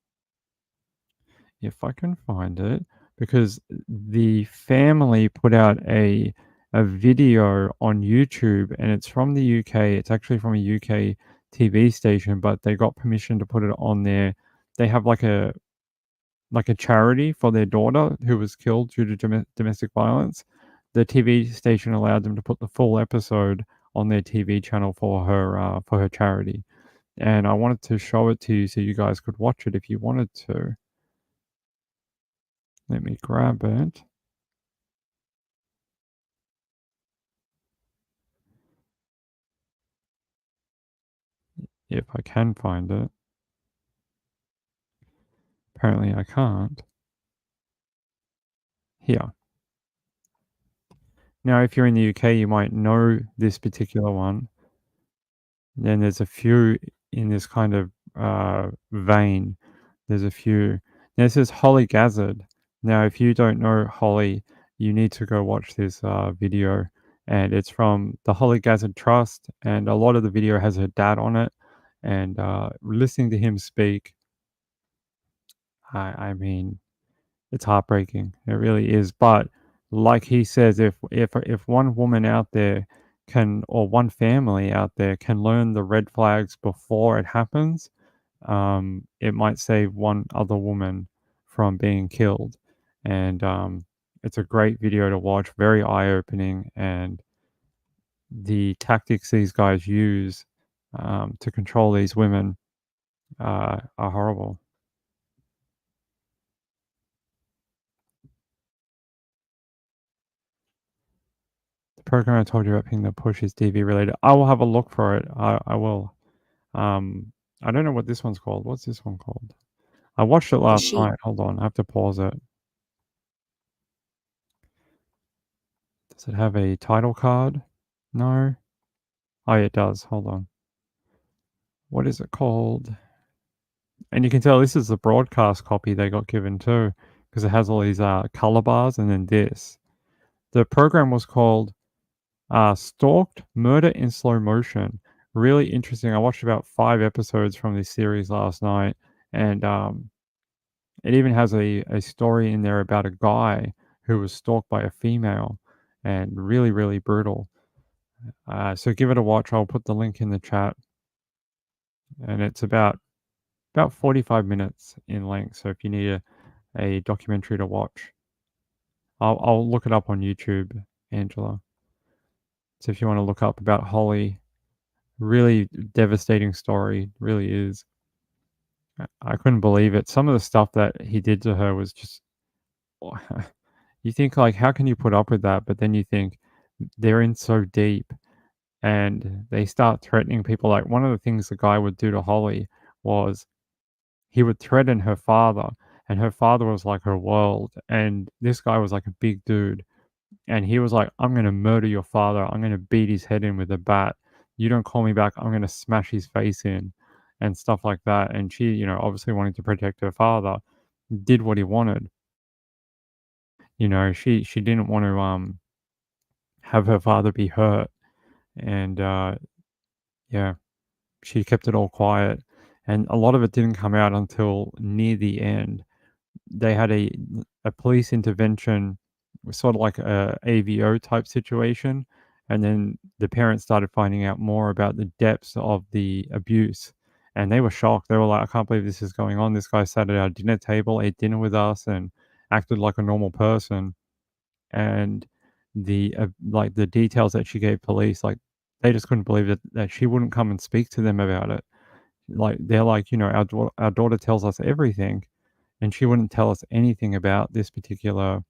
if I can find it, because the family put out a video on YouTube, and it's from the UK. It's actually from a UK TV station, but they got permission to put it on there. They have like a charity for their daughter who was killed due to domestic violence. The TV station allowed them to put the full episode on their TV channel for her charity. And I wanted to show it to you so you guys could watch it if you wanted to. Let me grab it. If I can find it. Apparently I can't. Here. Now, if you're in the UK, you might know this particular one. Then there's a few in this kind of vein. There's a few. Now, this is Holly Gazzard. Now, if you don't know Holly, you need to go watch this video. And it's from the Holly Gazzard Trust. And a lot of the video has her dad on it. And listening to him speak, I mean, it's heartbreaking. It really is. But like he says, if one woman out there can, or one family out there can learn the red flags before it happens, it might save one other woman from being killed. And it's a great video to watch, very eye opening, and the tactics these guys use to control these women are horrible. The program I told you about ping the push is DV related. I will have a look for it. I will. I don't know what this one's called. What's this one called? I watched it last night. Hold on, I have to pause it. Does it have a title card? No. Oh, yeah, it does. Hold on. What is it called? And you can tell this is the broadcast copy they got given too, because it has all these color bars and then this. The program was called Stalked Murder in Slow Motion. Really interesting. I watched about 5 episodes from this series last night, and it even has a story in there about a guy who was stalked by a female, and really, really brutal. So give it a watch. I'll put the link in the chat, and it's about 45 minutes in length. So if you need a documentary to watch, I'll look it up on YouTube, Angela. So if you want to look up about Holly, really devastating story, really is. I couldn't believe it. Some of the stuff that he did to her was just. You think, like, how can you put up with that? But then you think they're in so deep, and they start threatening people. Like, one of the things the guy would do to Holly was he would threaten her father, and her father was like her world. And this guy was like a big dude, and he was like, "I'm gonna murder your father. I'm gonna beat his head in with a bat. You don't call me back, I'm gonna smash his face in," and stuff like that. And she, obviously wanting to protect her father, did what he wanted. She didn't want to have her father be hurt, and yeah, she kept it all quiet, and a lot of it didn't come out until near the end. They had a police intervention, sort of like a AVO type situation, and then the parents started finding out more about the depths of the abuse, and they were shocked. They were like, "I can't believe this is going on. This guy sat at our dinner table, ate dinner with us, and acted like a normal person." And the details that she gave police, like, they just couldn't believe that she wouldn't come and speak to them about it. Like, they're like, our daughter tells us everything, and she wouldn't tell us anything about this particular,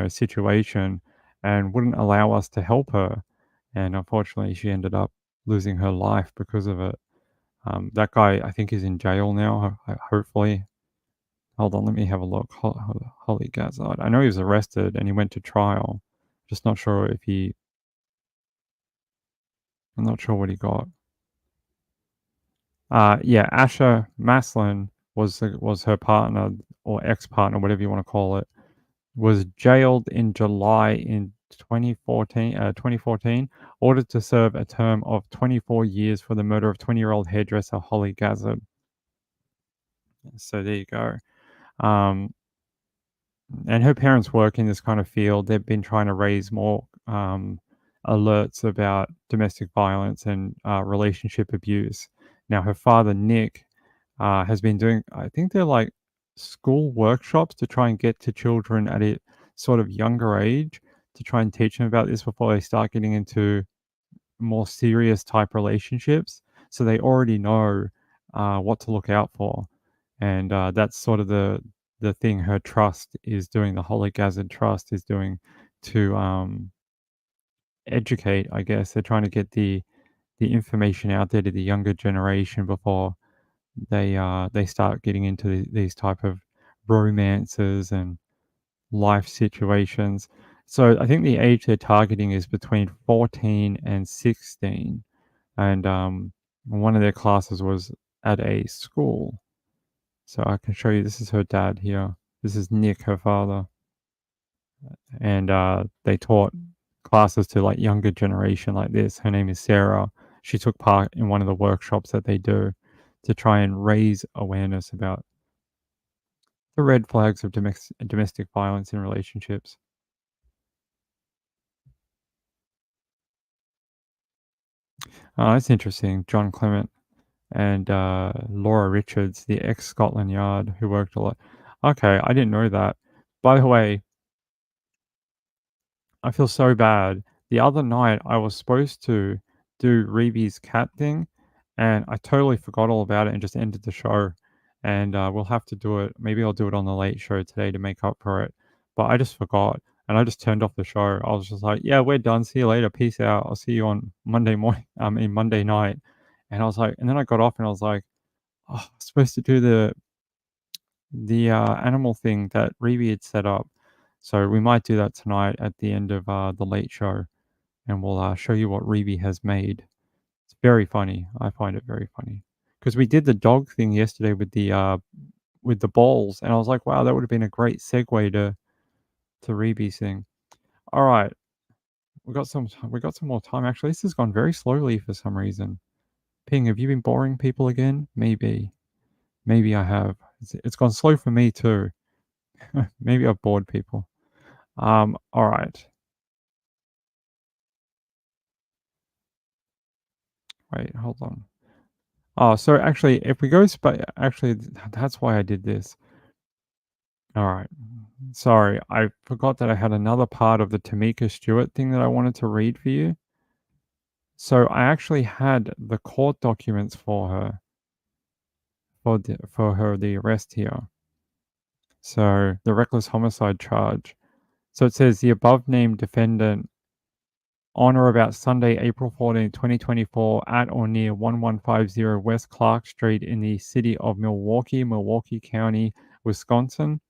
situation, and wouldn't allow us to help her. And unfortunately, she ended up losing her life because of it. That guy, I think, is in jail now, hopefully. Hold on, let me have a look. Holly Gazzard. I know he was arrested and he went to trial. Just not sure if I'm not sure what he got. Yeah, Asha Maslin was her partner, or ex-partner, whatever you want to call it, was jailed in July in 2014, ordered to serve a term of 24 years for the murder of 20-year-old hairdresser Holly Gazzard. So there you go. And her parents work in this kind of field. They've been trying to raise more alerts about domestic violence and relationship abuse. Now, her father, Nick, has been doing, I think they're like school workshops to try and get to children at a sort of younger age to try and teach them about this before they start getting into more serious type relationships. So they already know what to look out for. And that's sort of the thing her trust is doing, the Holly Gazzard Trust is doing to educate, I guess. They're trying to get the information out there to the younger generation before they start getting into these type of romances and life situations. So I think the age they're targeting is between 14 and 16. And one of their classes was at a school. So I can show you, this is her dad here. This is Nick, her father. And they taught classes to like younger generation like this. Her name is Sarah. She took part in one of the workshops that they do to try and raise awareness about the red flags of domestic violence in relationships. That's interesting. John Clement and Laura Richards, the ex Scotland Yard, who worked a lot. Okay, I didn't know that. By the way, I feel so bad. The other night, I was supposed to do Reeby's cat thing, and I totally forgot all about it and just ended the show. And we'll have to do it. Maybe I'll do it on the late show today to make up for it. But I just forgot, and I just turned off the show. I was just like, "Yeah, we're done. See you later. Peace out. I'll see you on Monday morning. Monday night." And I was like, and then I got off, and I was like, "Oh, I was supposed to do the animal thing that Reeby had set up." So we might do that tonight at the end of the late show, and we'll show you what Reeby has made. It's very funny. I find it very funny because we did the dog thing yesterday with the balls, and I was like, wow, that would have been a great segue to Reeby's thing. All right, we got some more time. Actually, this has gone very slowly for some reason. Ping, have you been boring people again? Maybe I have. It's gone slow for me too. Maybe I've bored people. All right. Wait, hold on. Oh, so actually, if we go actually, that's why I did this. All right. Sorry, I forgot that I had another part of the Tamika Stewart thing that I wanted to read for you. So I actually had the court documents for her the arrest here. So the reckless homicide charge. So it says the above named defendant on or about Sunday, April 14, 2024, at or near 1150 West Clark Street in the city of Milwaukee, Milwaukee County, Wisconsin,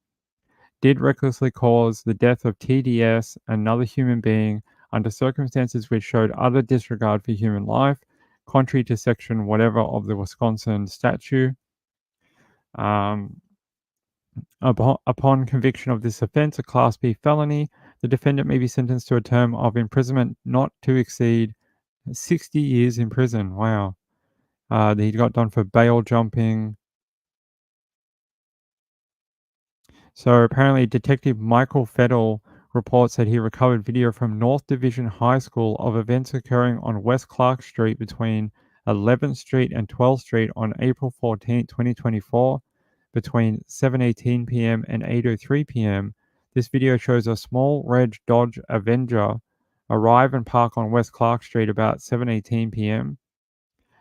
did recklessly cause the death of TDS, another human being, under circumstances which showed utter disregard for human life, contrary to section whatever of the Wisconsin statute. Upon conviction of this offense, a Class B felony, the defendant may be sentenced to a term of imprisonment not to exceed 60 years in prison. Wow. He got done for bail jumping. So apparently, Detective Michael Fedel reports that he recovered video from North Division High School of events occurring on West Clark Street between 11th Street and 12th Street on April 14, 2024, between 7:18 p.m. and 8:03 p.m. This video shows a small red Dodge Avenger arrive and park on West Clark Street about 7:18 p.m.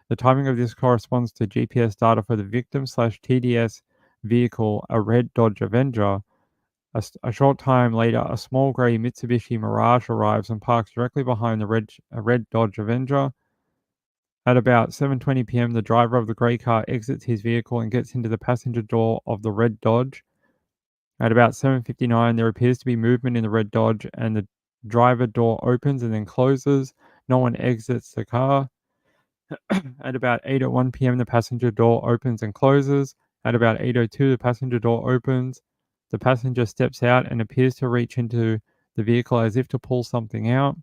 The timing of this corresponds to GPS data for the victim/TDS vehicle, a red Dodge Avenger. A short time later, a small grey Mitsubishi Mirage arrives and parks directly behind the red Dodge Avenger. At about 7:20 p.m., the driver of the grey car exits his vehicle and gets into the passenger door of the red Dodge. At about 7:59, there appears to be movement in the red Dodge, and the driver door opens and then closes. No one exits the car. At about 8:01 p.m., the passenger door opens and closes. At about 8:02, the passenger door opens. The passenger steps out and appears to reach into the vehicle as if to pull something out.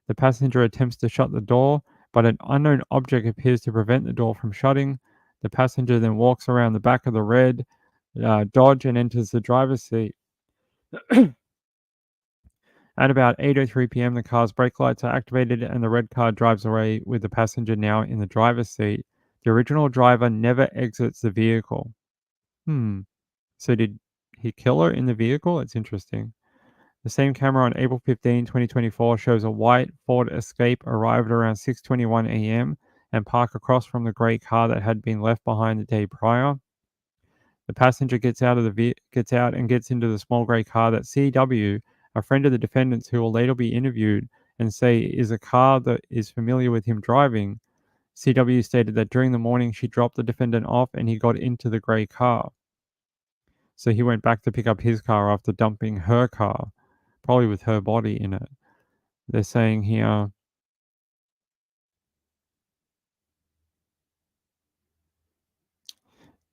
The passenger attempts to shut the door, but an unknown object appears to prevent the door from shutting. The passenger then walks around the back of the red Dodge and enters the driver's seat. At about 8:03 p.m., the car's brake lights are activated and the red car drives away with the passenger now in the driver's seat. The original driver never exits the vehicle. So did he kill her in the vehicle? It's interesting. The same camera on April 15, 2024 shows a white Ford Escape arrive at around 6:21 a.m. and park across from the grey car that had been left behind the day prior. The passenger gets out and gets into the small grey car that CW, a friend of the defendant's who will later be interviewed and say is a car that is familiar with him driving. CW stated that during the morning she dropped the defendant off and he got into the grey car. So he went back to pick up his car after dumping her car. probably with her body in it. They're saying here,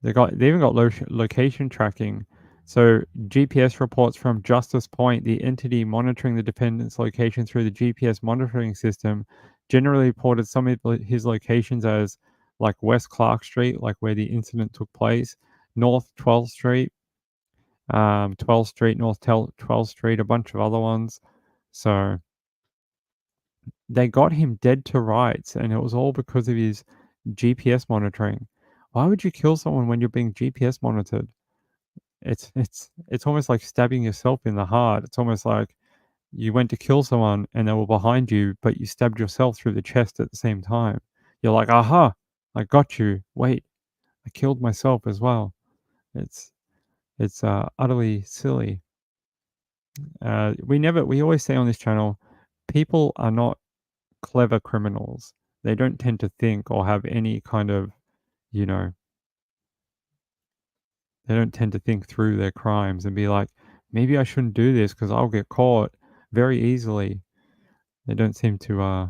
they even got location tracking. So GPS reports from Justice Point, the entity monitoring the defendant's location through the GPS monitoring system, generally reported some of his locations as like West Clark Street, like where the incident took place, North 12th Street, 12th Street, North 12th Street, a bunch of other ones. So they got him dead to rights, and it was all because of his GPS monitoring. Why would you kill someone when you're being GPS monitored? It's almost like stabbing yourself in the heart. It's almost like you went to kill someone and they were behind you, but you stabbed yourself through the chest at the same time. You're like, aha, I got you. Wait, I killed myself as well. It's utterly silly. We always say on this channel, people are not clever criminals. They don't tend to think or have any kind of, you know, they don't tend to think through their crimes and be like, maybe I shouldn't do this because I'll get caught very easily. They don't seem to,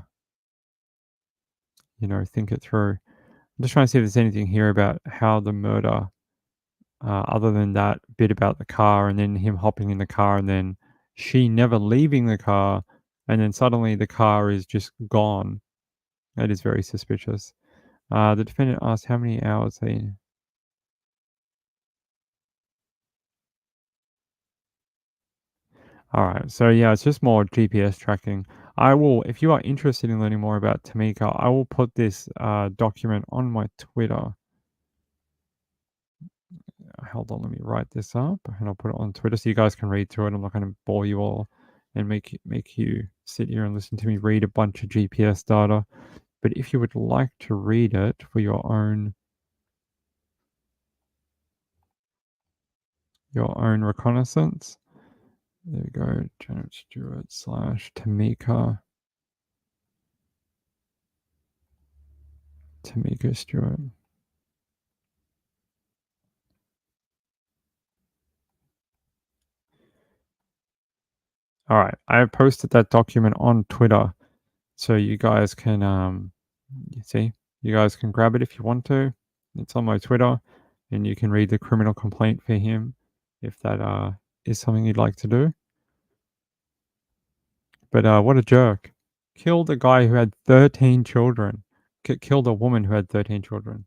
think it through. I'm just trying to see if there's anything here about how the murder, other than that bit about the car and then him hopping in the car and then she never leaving the car and then suddenly the car is just gone. That is very suspicious. The defendant asked how many hours they. All right. So yeah, it's just more GPS tracking. I will, if you are interested in learning more about Tamika, I will put this document on my Twitter. Hold on, let me write this up and I'll put it on Twitter so you guys can read through it. I'm not going to bore you all and make you sit here and listen to me read a bunch of GPS data. But if you would like to read it for your own reconnaissance, there we go. Janet Stewart / Tamika Stewart. All right, I have posted that document on Twitter, so you guys can you guys can grab it if you want to. It's on my Twitter, and you can read the criminal complaint for him if that is something you'd like to do. But what a jerk! Killed a guy who had 13 children. Killed a woman who had 13 children.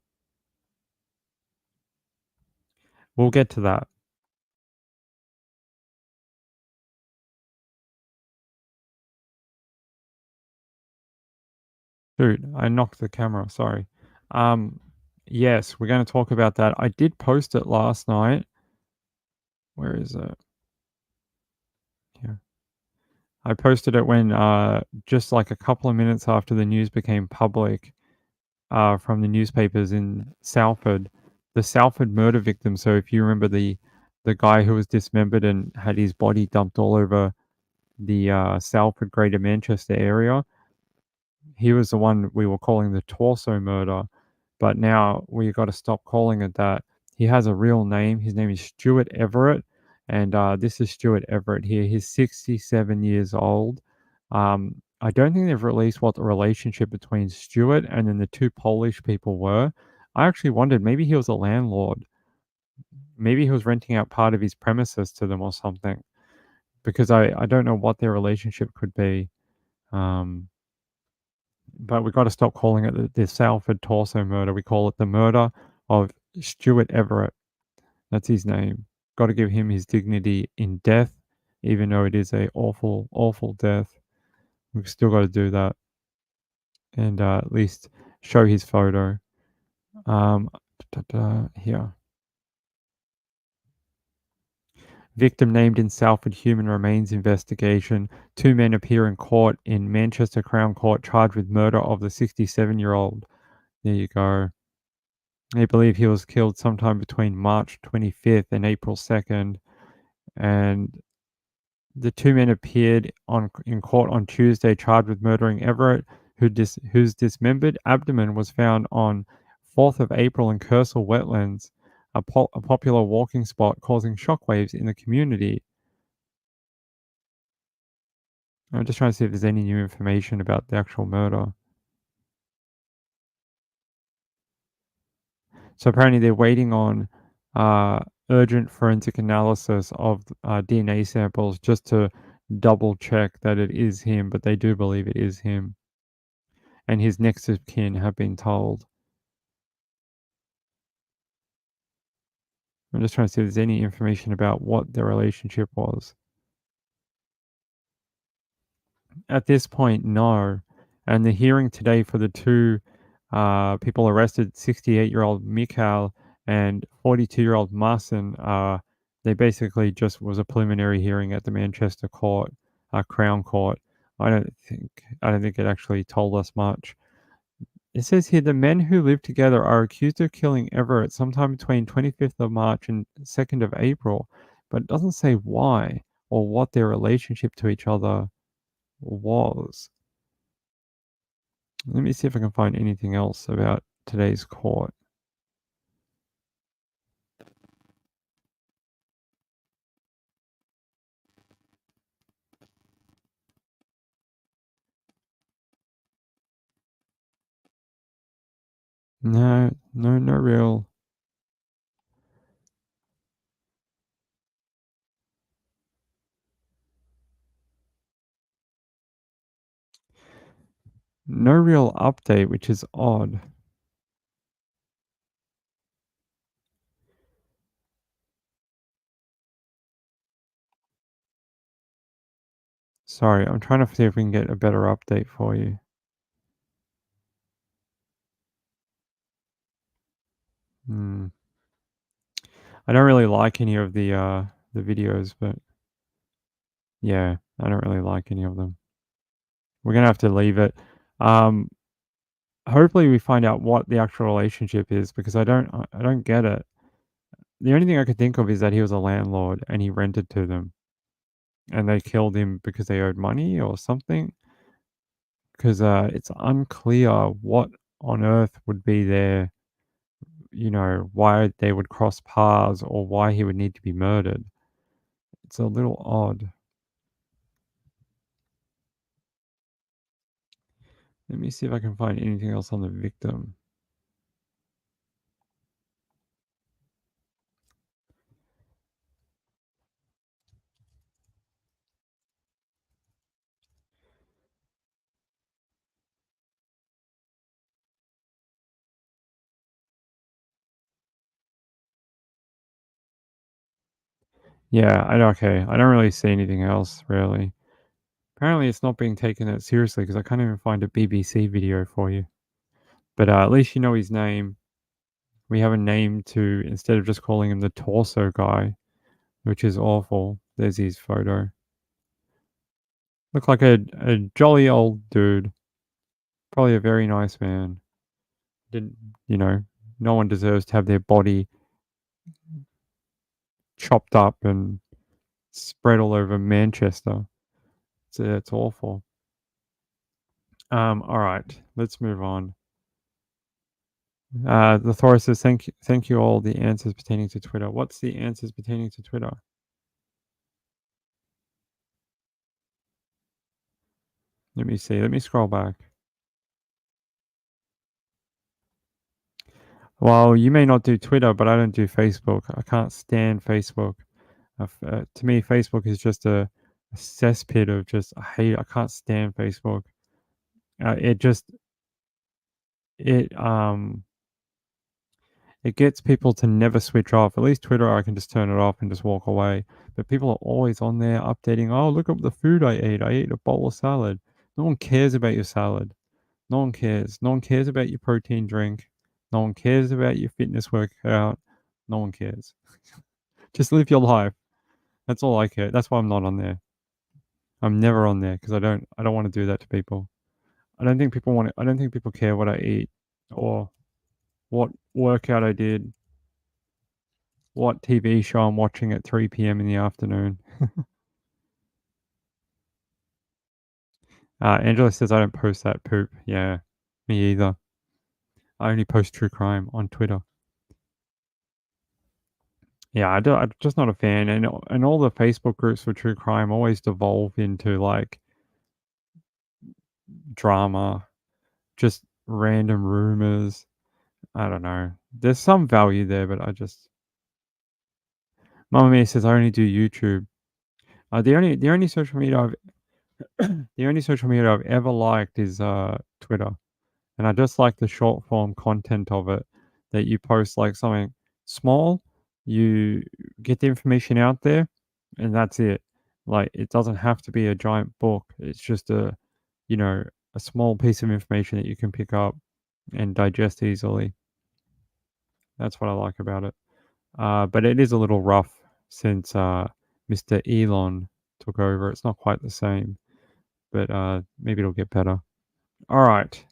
We'll get to that. Dude, I knocked the camera, sorry. Yes, we're gonna talk about that. I did post it last night. Where is it? Here. I posted it when, just like a couple of minutes after the news became public, from the newspapers in Salford. The Salford murder victim, so if you remember the guy who was dismembered and had his body dumped all over the, Salford, Greater Manchester area, he was the one we were calling the torso murder, but now we gotta stop calling it that. He has a real name. His name is Stuart Everett, and this is Stuart Everett here. He's 67 years old. I don't think they've released what the relationship between Stuart and then the two Polish people were. I actually wondered maybe he was a landlord. Maybe he was renting out part of his premises to them or something, because I don't know what their relationship could be. But we've got to stop calling it the Salford torso murder. We call it the murder of Stuart Everett. That's his name. Got to give him his dignity in death, even though it is a awful, awful death. We've still got to do that, and at least show his photo. Here. Victim named in Salford Human Remains investigation. 2 men appear in court in Manchester Crown Court charged with murder of the 67-year-old. There you go. They believe he was killed sometime between March 25th and April 2nd. And the 2 men appeared in court on Tuesday charged with murdering Everett, whose dismembered abdomen was found on 4th of April in Kersal Wetlands, a popular walking spot causing shockwaves in the community. I'm just trying to see if there's any new information about the actual murder. So apparently they're waiting on urgent forensic analysis of DNA samples just to double check that it is him, but they do believe it is him. And his next of kin have been told. I'm just trying to see if there's any information about what their relationship was. At this point, no. And the hearing today for the two people arrested, 68-year-old Mikhail and 42-year-old Marcin, they basically just was a preliminary hearing at the Manchester court, Crown Court. I don't think it actually told us much. It says here the men who live together are accused of killing Everett sometime between 25th of March and 2nd of April, but it doesn't say why or what their relationship to each other was. Let me see if I can find anything else about today's court. No real. No real update, which is odd. Sorry, I'm trying to see if we can get a better update for you. I don't really like any of the videos, but yeah, I don't really like any of them. We're gonna have to leave it. Hopefully we find out what the actual relationship is because I don't get it. The only thing I could think of is that he was a landlord and he rented to them, and they killed him because they owed money or something. Because it's unclear what on earth would be there. Why they would cross paths or why he would need to be murdered. It's a little odd. Let me see if I can find anything else on the victim. Yeah, okay. I don't really see anything else, really. Apparently, it's not being taken that seriously because I can't even find a BBC video for you. But at least you know his name. We have a name to, instead of just calling him the torso guy, which is awful. There's his photo. Look like a jolly old dude. Probably a very nice man. Didn't, no one deserves to have their body chopped up and spread all over Manchester. It's awful. All right, let's move on. The Thor says, thank you all the answers pertaining to Twitter. What's the answers pertaining to Twitter? Let me see. Let me scroll back. Well, you may not do Twitter, but I don't do Facebook. I can't stand Facebook. To me, Facebook is just a cesspit of just I hate. I can't stand Facebook. It gets people to never switch off. At least Twitter, I can just turn it off and just walk away. But people are always on there updating. Oh, look at the food I ate. I ate a bowl of salad. No one cares about your salad. No one cares. No one cares about your protein drink. No one cares about your fitness workout. No one cares. Just live your life. That's all I care. That's why I'm not on there. I'm never on there because I don't want to do that to people. I don't think people care what I eat or what workout I did, what TV show I'm watching at 3 p.m. in the afternoon. Angela says I don't post that poop. Yeah, me either. I only post true crime on Twitter. Yeah, I'm just not a fan, and all the Facebook groups for true crime always devolve into like drama, just random rumors. I don't know. There's some value there, but I just Mamma Mia says I only do YouTube. The only social media I've the only social media I've ever liked is Twitter. And I just like the short form content of it, that you post like something small, you get the information out there, and that's it. Like it doesn't have to be a giant book. It's just you know, a small piece of information that you can pick up and digest easily. That's what I like about it. But it is a little rough since Mr. Elon took over. It's not quite the same, but maybe it'll get better. All right.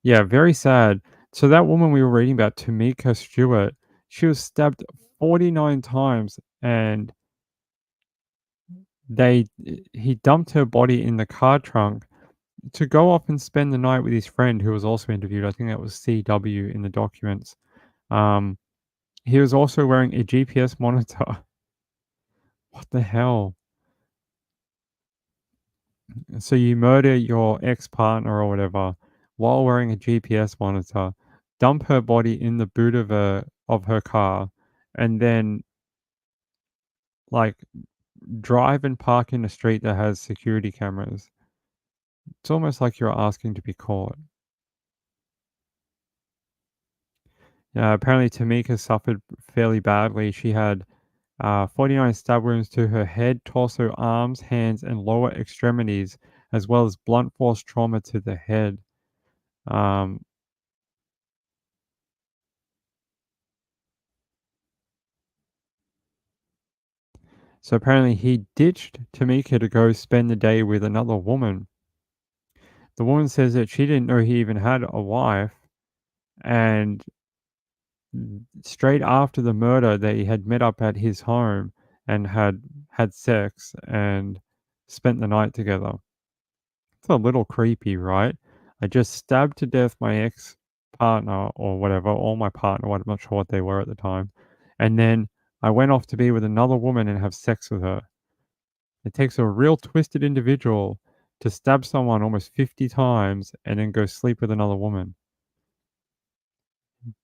Yeah, very sad. So that woman we were reading about, Tamika Stewart, she was stabbed 49 times, and he dumped her body in the car trunk to go off and spend the night with his friend who was also interviewed. I think that was CW in the documents. Um, he was also wearing a GPS monitor. What the hell? So you murder your ex-partner or whatever while wearing a GPS monitor, dump her body in the boot of her car, and then like drive and park in a street that has security cameras. It's almost like you're asking to be caught. Yeah, apparently Tamika suffered fairly badly. She had 49 stab wounds to her head, torso, arms, hands, and lower extremities, as well as blunt force trauma to the head. Um, so apparently he ditched Tamika to go spend the day with another woman. The woman says that she didn't know he even had a wife, and straight after the murder, they had met up at his home and had sex and spent the night together. It's a little creepy, right? I just stabbed to death my ex partner or whatever, or my partner, I'm not sure what they were at the time. And then I went off to be with another woman and have sex with her. It takes a real twisted individual to stab someone almost 50 times and then go sleep with another woman.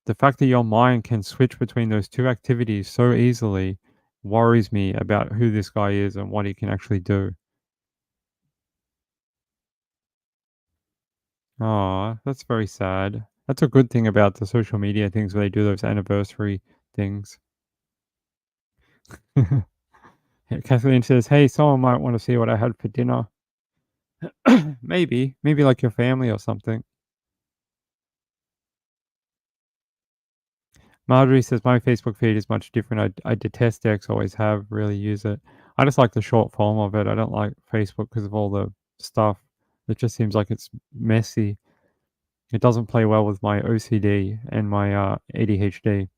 The fact that your mind can switch between those two activities so easily worries me about who this guy is and what he can actually do. Aw, that's very sad. That's a good thing about the social media things where they do those anniversary things. Yeah, Kathleen says, "Hey, someone might want to see what I had for dinner." Maybe like your family or something. Marjorie says, "My Facebook feed is much different. I detest X, always have, really use it. I just like the short form of it. I don't like Facebook because of all the stuff. It just seems like it's messy. It doesn't play well with my OCD and my ADHD."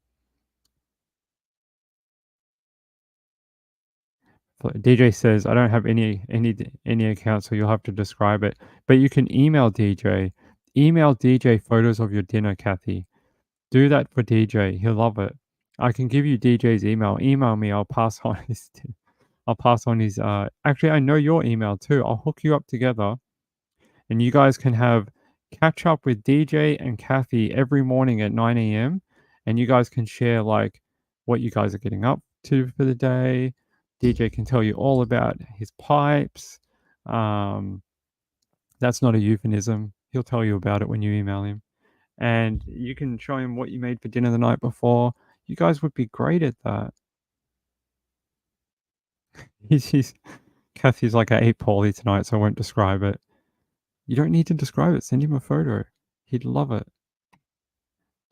DJ says, "I don't have any account, so you'll have to describe it. But you can email DJ. Email DJ photos of your dinner, Kathy. Do that for DJ. He'll love it. I can give you DJ's email. Email me. I'll pass on his. I'll pass on his. Actually, I know your email too. I'll hook you up together, and you guys can have catch up with DJ and Kathy every morning at 9 a.m. And you guys can share like what you guys are getting up to for the day. DJ can tell you all about his pipes. Um, that's not a euphemism. He'll tell you about it when you email him. And you can show him what you made for dinner the night before. You guys would be great at that. He's Kathy's like, I ate poorly tonight, so I won't describe it. You don't need to describe it. Send him a photo. He'd love it.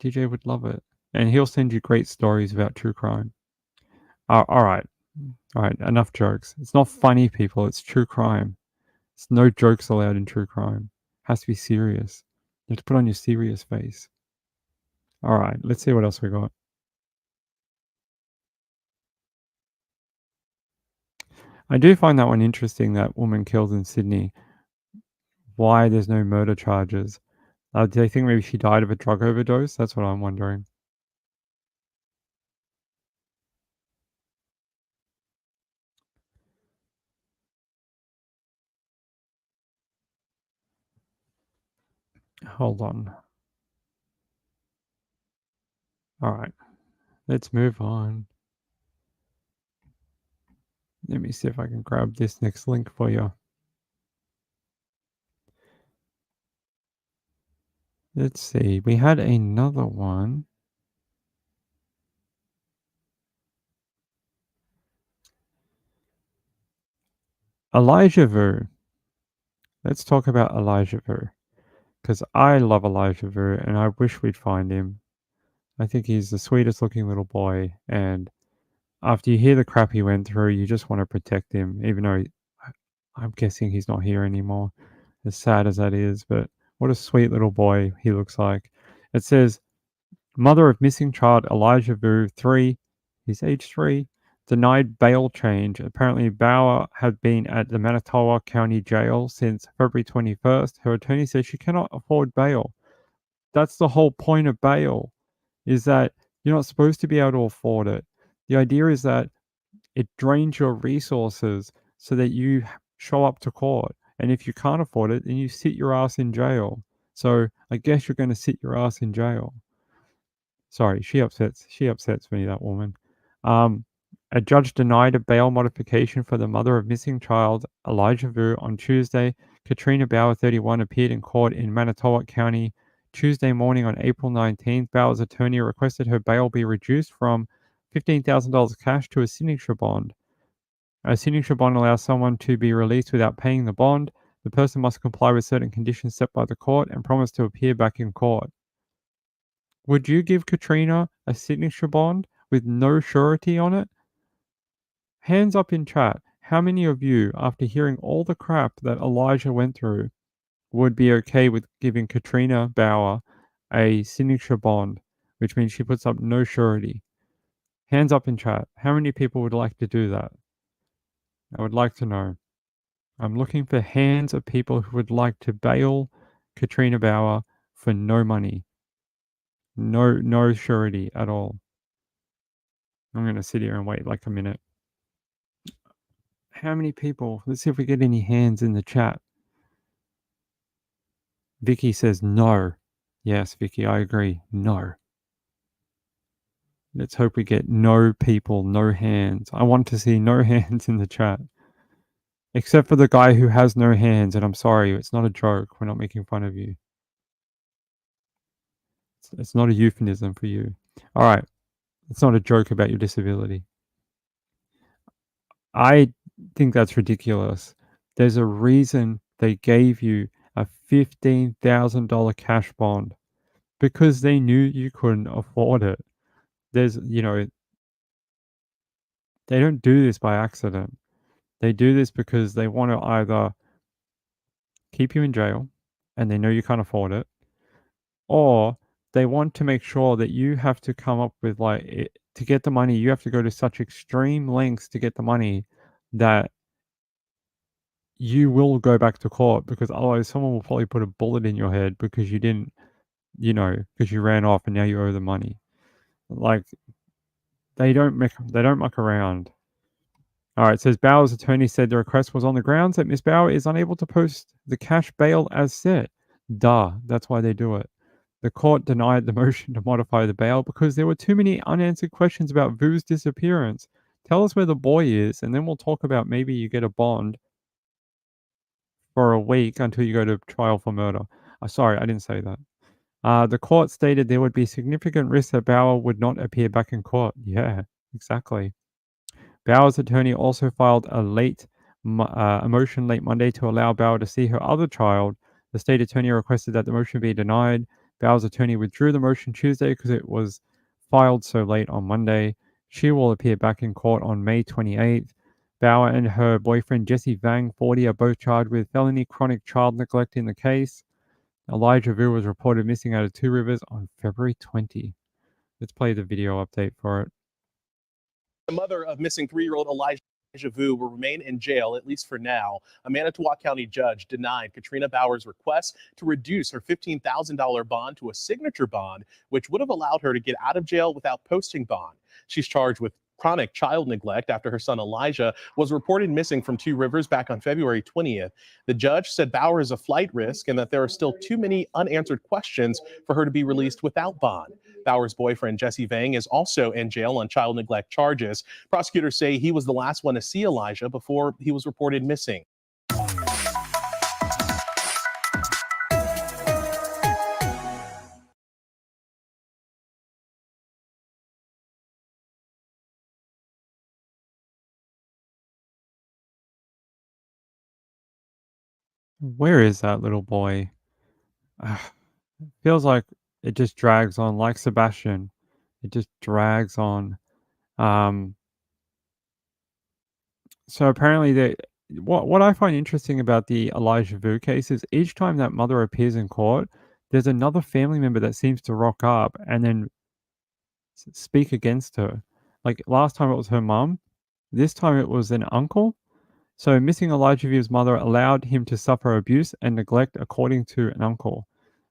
DJ would love it. And he'll send you great stories about true crime. All right. All right. Enough jokes. It's not funny, people. It's true crime. It's no jokes allowed in true crime. It has to be serious. You have to put on your serious face. All right. Let's see what else we got. I do find that one interesting, that woman killed in Sydney. Why there's no murder charges? Do they think maybe she died of a drug overdose? That's what I'm wondering. Hold on. All right, let's move on. Let me see if I can grab this next link for you. Let's see. We had another one. Elijah Vu. Let's talk about Elijah Vu. Because I love Elijah Vu and I wish we'd find him. I think he's the sweetest looking little boy. And after you hear the crap he went through, you just want to protect him, even though I'm guessing he's not here anymore. As sad as that is, but what a sweet little boy he looks like. It says, mother of missing child Elijah Vu, 3, he's age 3, denied bail change. Apparently, Bauer had been at the Manitowoc County Jail since February 21st. Her attorney says she cannot afford bail. That's the whole point of bail, is that you're not supposed to be able to afford it. The idea is that it drains your resources so that you show up to court. And if you can't afford it, then you sit your ass in jail. So I guess you're going to sit your ass in jail. Sorry, she upsets me, that woman. Um, a judge denied a bail modification for the mother of missing child Elijah Vu on Tuesday. Katrina Bauer, 31, appeared in court in Manitowoc County Tuesday morning on April 19th. Bauer's attorney requested her bail be reduced from $15,000 cash to a signature bond. A signature bond allows someone to be released without paying the bond. The person must comply with certain conditions set by the court and promise to appear back in court. Would you give Katrina a signature bond with no surety on it? Hands up in chat. How many of you, after hearing all the crap that Elijah went through, would be okay with giving Katrina Bauer a signature bond, which means she puts up no surety? Hands up in chat. How many people would like to do that? I would like to know. I'm looking for hands of people who would like to bail Katrina Bauer for no money. No surety at all. I'm going to sit here and wait like a minute. How many people? Let's see if we get any hands in the chat. Vicky says no. Yes, Vicky, I agree. No. Let's hope we get no people, no hands. I want to see no hands in the chat. Except for the guy who has no hands, and I'm sorry, it's not a joke. We're not making fun of you. It's not a euphemism for you. All right. It's not a joke about your disability. I think that's ridiculous. There's a reason they gave you a $15,000 cash bond, because they knew you couldn't afford it. There's, they don't do this by accident. They do this because they want to either keep you in jail and they know you can't afford it, or they want to make sure that you have to come up with to get the money, you have to go to such extreme lengths to get the money that you will go back to court, because otherwise someone will probably put a bullet in your head because you didn't, because you ran off and now you owe the money. Like, they don't muck around. All right, it says Bauer's attorney said the request was on the grounds that Miss Bauer is unable to post the cash bail as set. Duh, that's why they do it. The court denied the motion to modify the bail because there were too many unanswered questions about Vu's disappearance. Tell us where the boy is, and then we'll talk about maybe you get a bond for a week until you go to trial for murder. Sorry, I didn't say that. The court stated there would be significant risk that Bauer would not appear back in court. Yeah, exactly. Bauer's attorney also filed a motion late Monday to allow Bauer to see her other child. The state attorney requested that the motion be denied. Bauer's attorney withdrew the motion Tuesday because it was filed so late on Monday. She will appear back in court on May 28th. Bauer and her boyfriend Jesse Vang, 40, are both charged with felony chronic child neglect in the case. Elijah Vu was reported missing out of Two Rivers on February 20. Let's play the video update for it. The mother of missing 3-year-old Elijah Vu will remain in jail, at least for now. A Manitowoc County judge denied Katrina Bauer's request to reduce her $15,000 bond to a signature bond, which would have allowed her to get out of jail without posting bond. She's charged with chronic child neglect after her son Elijah was reported missing from Two Rivers back on February 20th. The judge said Bauer is a flight risk and that there are still too many unanswered questions for her to be released without bond. Bauer's boyfriend, Jesse Vang, is also in jail on child neglect charges. Prosecutors say he was the last one to see Elijah before he was reported missing. Where is that little boy? Feels like it just drags on, like Sebastian. It just drags on. Um, so apparently, what I find interesting about the Elijah Vu case is each time that mother appears in court, there's another family member that seems to rock up and then speak against her. Like last time it was her mum, this time it was an uncle. So missing Elijah Vu's mother allowed him to suffer abuse and neglect, according to an uncle.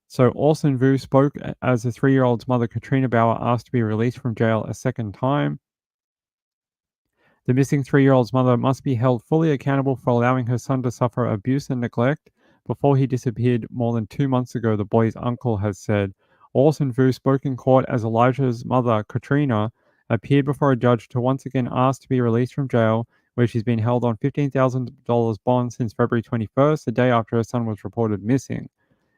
So Orson Vu spoke as the 3-year-old's mother, Katrina Bauer, asked to be released from jail a second time. The missing 3-year-old's mother must be held fully accountable for allowing her son to suffer abuse and neglect before he disappeared more than 2 months ago, the boy's uncle has said. Orson Vu spoke in court as Elijah's mother, Katrina, appeared before a judge to once again ask to be released from jail, where she's been held on $15,000 bond since February 21st, the day after her son was reported missing.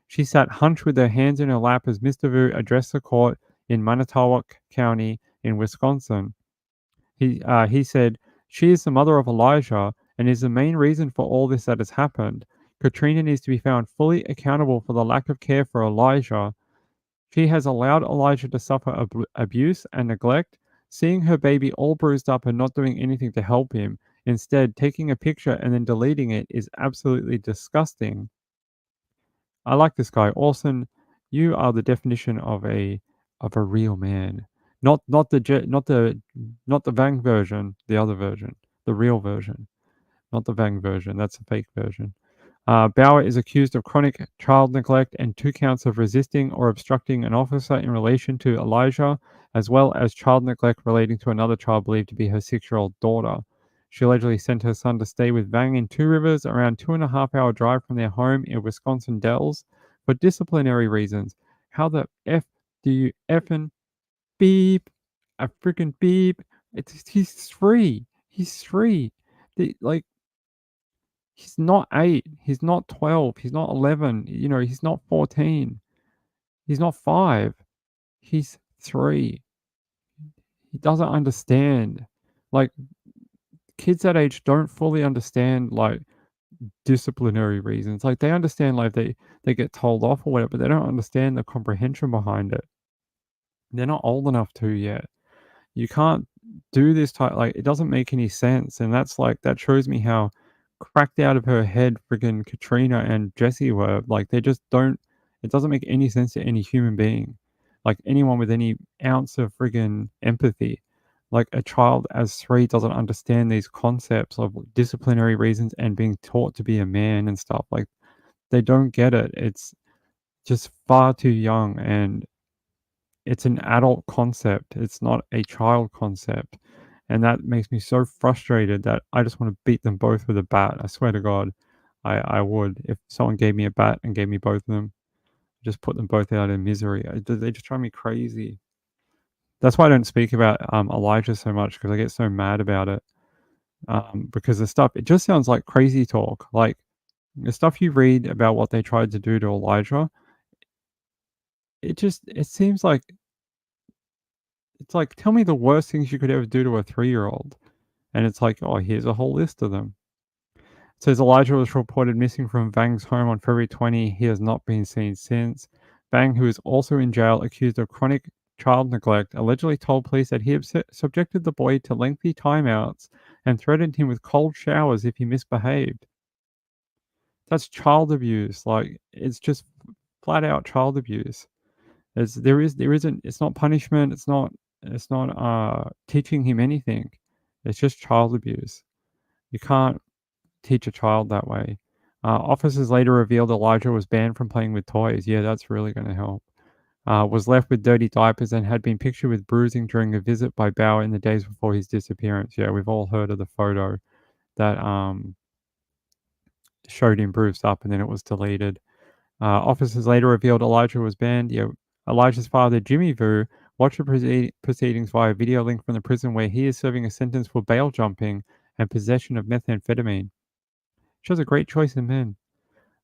She sat hunched with her hands in her lap as Mr. Vu addressed the court in Manitowoc County in Wisconsin. He said, "She is the mother of Elijah and is the main reason for all this that has happened. Katrina needs to be found fully accountable for the lack of care for Elijah. She has allowed Elijah to suffer abuse and neglect, seeing her baby all bruised up and not doing anything to help him. Instead, taking a picture and then deleting it is absolutely disgusting." I like this guy, Orson. You are the definition of a real man. Not the Vang version, the other version, the real version, not the Vang version. That's a fake version. Bauer is accused of chronic child neglect and 2 counts of resisting or obstructing an officer in relation to Elijah, as well as child neglect relating to another child believed to be her 6-year-old daughter. She allegedly sent her son to stay with Vang in Two Rivers, around 2.5-hour drive from their home in Wisconsin Dells, for disciplinary reasons. How the F do you effing beep? A freaking beep. He's 3. He's 3. Like, he's not 8. He's not 12. He's not 11. He's not 14. He's not 5. He's 3. He doesn't understand. Like, kids that age don't fully understand, like, disciplinary reasons. Like, they understand, like, they get told off or whatever, but they don't understand the comprehension behind it. They're not old enough to yet. You can't do this type, like, it doesn't make any sense, and that shows me how cracked out of her head friggin' Katrina and Jesse were. Like, they just don't it doesn't make any sense to any human being. Like, anyone with any ounce of friggin' empathy. Like, a child as 3 doesn't understand these concepts of disciplinary reasons and being taught to be a man and stuff. Like, they don't get it. It's just far too young, and it's an adult concept. It's not a child concept. And that makes me so frustrated that I just want to beat them both with a bat. I swear to God, I would. If someone gave me a bat and gave me both of them, just put them both out in misery. They just drive me crazy. That's why I don't speak about Elijah so much, because I get so mad about it. Because the stuff, it just sounds like crazy talk. Like, the stuff you read about what they tried to do to Elijah, it seems like it's like, tell me the worst things you could ever do to a 3-year-old. And it's like, oh, here's a whole list of them. It says Elijah was reported missing from Vang's home on February 20. He has not been seen since. Vang, who is also in jail accused of chronic child neglect, allegedly told police that he had subjected the boy to lengthy timeouts and threatened him with cold showers if he misbehaved. That's child abuse. Like, it's just flat out child abuse. It's not punishment. It's not teaching him anything. It's just child abuse. You can't teach a child that way. Officers later revealed Elijah was banned from playing with toys. Yeah, that's really going to help. was left with dirty diapers and had been pictured with bruising during a visit by Bauer in the days before his disappearance. Yeah, we've all heard of the photo that showed him bruised up and then it was deleted. Officers later revealed Elijah was banned. Yeah, Elijah's father, Jimmy Vu, watched the proceedings via video link from the prison where he is serving a sentence for bail jumping and possession of methamphetamine. She was a great choice in men.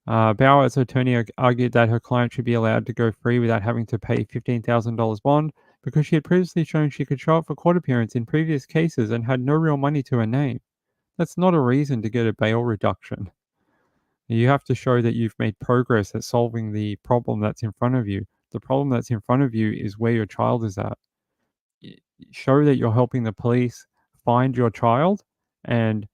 Bauer's attorney argued that her client should be allowed to go free without having to pay $15,000 bond because she had previously shown she could show up for court appearance in previous cases and had no real money to her name. That's not a reason to get a bail reduction. You have to show that you've made progress at solving the problem that's in front of you. The problem that's in front of you is where your child is at. Show that you're helping the police find your child and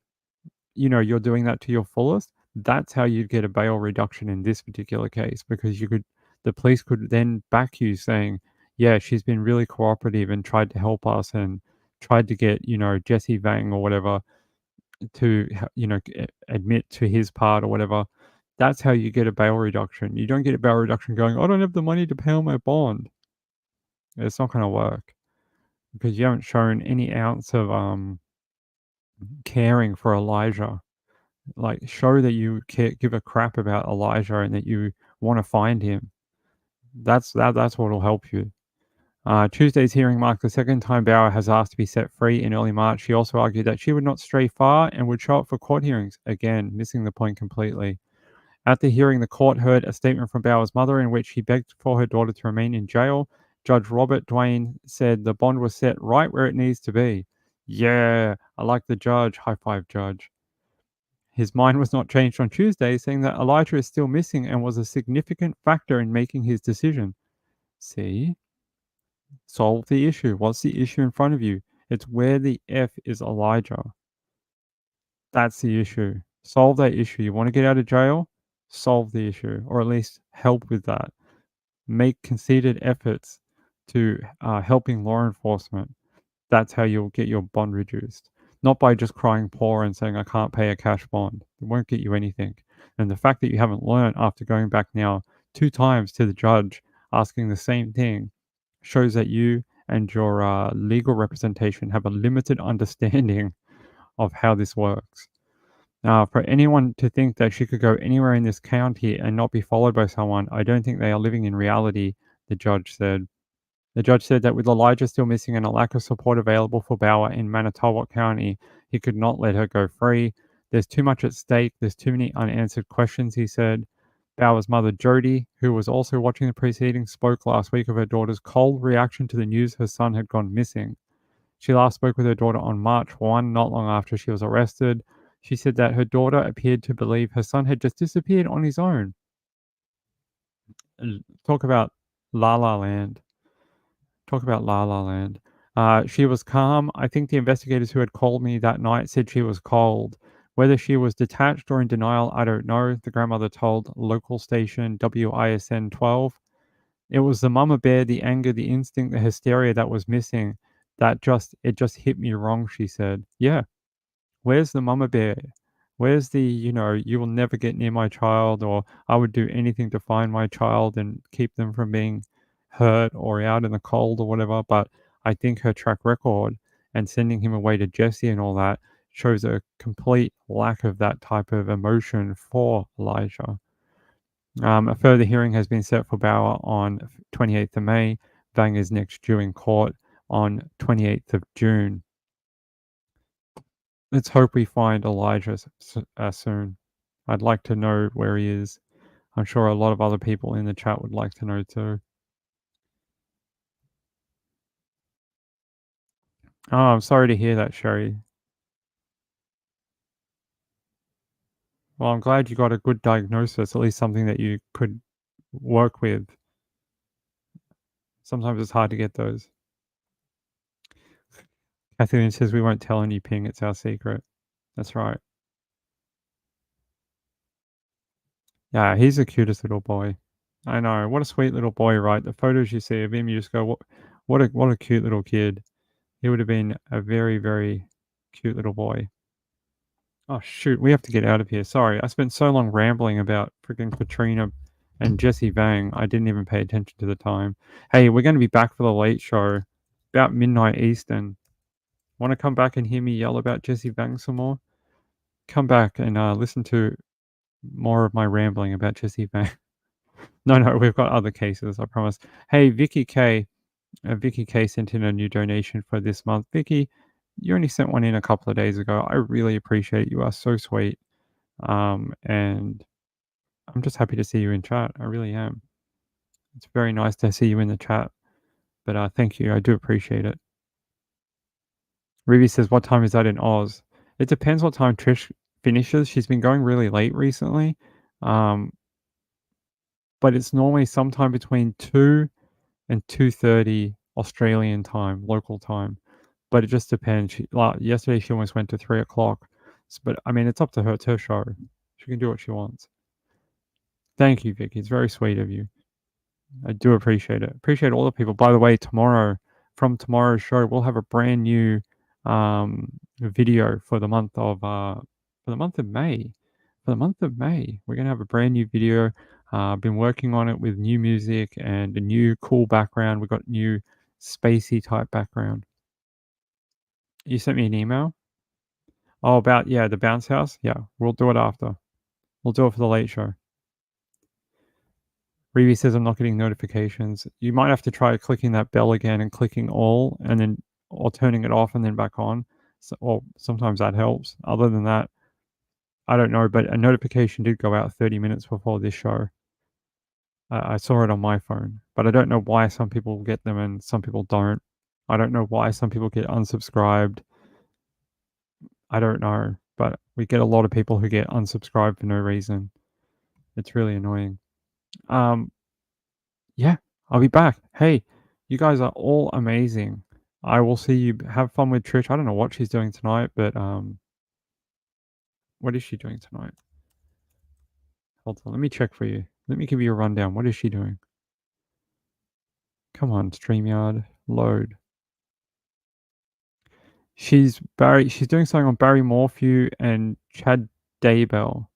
you're doing that to your fullest. That's how you'd get a bail reduction in this particular case because the police could then back you saying, yeah, she's been really cooperative and tried to help us and tried to get, Jesse Vang or whatever to, admit to his part or whatever. That's how you get a bail reduction. You don't get a bail reduction going, I don't have the money to pay on my bond. It's not going to work because you haven't shown any ounce of caring for Elijah. Like, show that you give a crap about Elijah and that you want to find him. That's what will help you. Tuesday's hearing marked the second time Bauer has asked to be set free in early March. She also argued that she would not stray far and would show up for court hearings. Again, missing the point completely. At the hearing, the court heard a statement from Bauer's mother in which she begged for her daughter to remain in jail. Judge Robert Duane said the bond was set right where it needs to be. Yeah, I like the judge. High five, judge. His mind was not changed on Tuesday, saying that Elijah is still missing and was a significant factor in making his decision. See? Solve the issue. What's the issue in front of you? It's where the F is Elijah. That's the issue. Solve that issue. You want to get out of jail? Solve the issue, or at least help with that. Make conceded efforts to helping law enforcement. That's how you'll get your bond reduced. Not by just crying poor and saying, I can't pay a cash bond. It won't get you anything. And the fact that you haven't learned after going back now 2 times to the judge asking the same thing shows that you and your legal representation have a limited understanding of how this works. For anyone to think that she could go anywhere in this county and not be followed by someone, I don't think they are living in reality, the judge said. The judge said that with Elijah still missing and a lack of support available for Bauer in Manitowoc County, he could not let her go free. There's too much at stake. There's too many unanswered questions, he said. Bauer's mother, Jody, who was also watching the proceedings, spoke last week of her daughter's cold reaction to the news her son had gone missing. She last spoke with her daughter on March 1, not long after she was arrested. She said that her daughter appeared to believe her son had just disappeared on his own. Talk about La La Land. Talk about La La Land. She was calm. I think the investigators who had called me that night said she was cold. Whether she was detached or in denial, I don't know, the grandmother told local station WISN 12. It was the mama bear, the anger, the instinct, the hysteria that was missing. It just hit me wrong, she said. Yeah. Where's the mama bear? Where's the, you will never get near my child, or I would do anything to find my child and keep them from being hurt or out in the cold or whatever. But I think her track record and sending him away to Jesse and all that shows a complete lack of that type of emotion for Elijah. A further hearing has been set for Bauer on 28th of May. Vang is next due in court on 28th of June. Let's hope we find Elijah soon. I'd like to know where he is. I'm sure a lot of other people in the chat would like to know too. Oh, I'm sorry to hear that, Sherry. Well, I'm glad you got a good diagnosis, at least something that you could work with. Sometimes it's hard to get those. Kathleen says we won't tell any Ping, it's our secret. That's right. Yeah, he's the cutest little boy. I know. What a sweet little boy, right? The photos you see of him, you just go, what a cute little kid. He would have been a very, very cute little boy. Oh, shoot. We have to get out of here. Sorry. I spent so long rambling about freaking Katrina And Jesse Vang, I didn't even pay attention to the time. Hey, we're going to be back for the late show, about midnight Eastern. Want to come back and hear me yell about Jesse Vang some more? Come back and listen to more of my rambling about Jesse Vang. No, we've got other cases, I promise. Hey, Vicky K. Vicky K sent in a new donation for this month. Vicky, you only sent one in a couple of days ago. I really appreciate it. You are so sweet. And I'm just happy to see you in chat. I really am. It's very nice to see you in the chat. But thank you. I do appreciate it. Ruby says, what time is that in Oz? It depends what time Trish finishes. She's been going really late recently. But it's normally sometime between 2 and 2:30 Australian time, local time. But it just depends. Yesterday she almost went to 3 o'clock. But I mean, it's up to her. It's her show. She can do what she wants. Thank you, Vicky. It's very sweet of you. I do appreciate it. Appreciate all the people. By the way, from tomorrow's show, we'll have a brand new video for the month of May. For the month of May, we're gonna have a brand new video. I've been working on it with new music and a new cool background. We've got new spacey type background. You sent me an email? Oh, about the bounce house? Yeah, we'll do it after. We'll do it for the late show. Reeve says I'm not getting notifications. You might have to try clicking that bell again and clicking all and then or turning it off and then back on. Or sometimes that helps. Other than that, I don't know, but a notification did go out 30 minutes before this show. I saw it on my phone, but I don't know why some people get them and some people don't. I don't know why some people get unsubscribed. I don't know, but we get a lot of people who get unsubscribed for no reason. It's really annoying. Yeah, I'll be back. Hey, you guys are all amazing. I will see you. Have fun with Trish. I don't know what she's doing tonight, but what is she doing tonight? Hold on, let me check for you. Let me give you a rundown. What is she doing? Come on, StreamYard, load. She's doing something on Barry Morphew and Chad Daybell.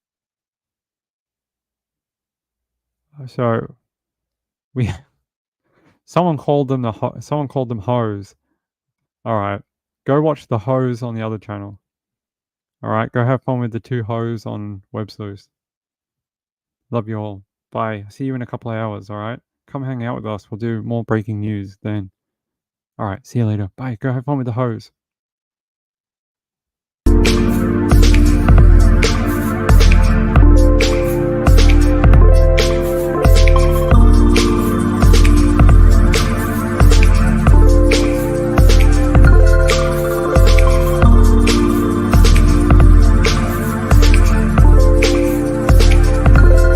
So we someone called them hoes. All right, go watch the hoes on the other channel. All right, go have fun with the two hoes on Web Sleuth. Love you all. Bye. See you in a couple of hours. All right, come hang out with us. We'll do more breaking news then. All right, see you later. Bye. Go have fun with the hoes.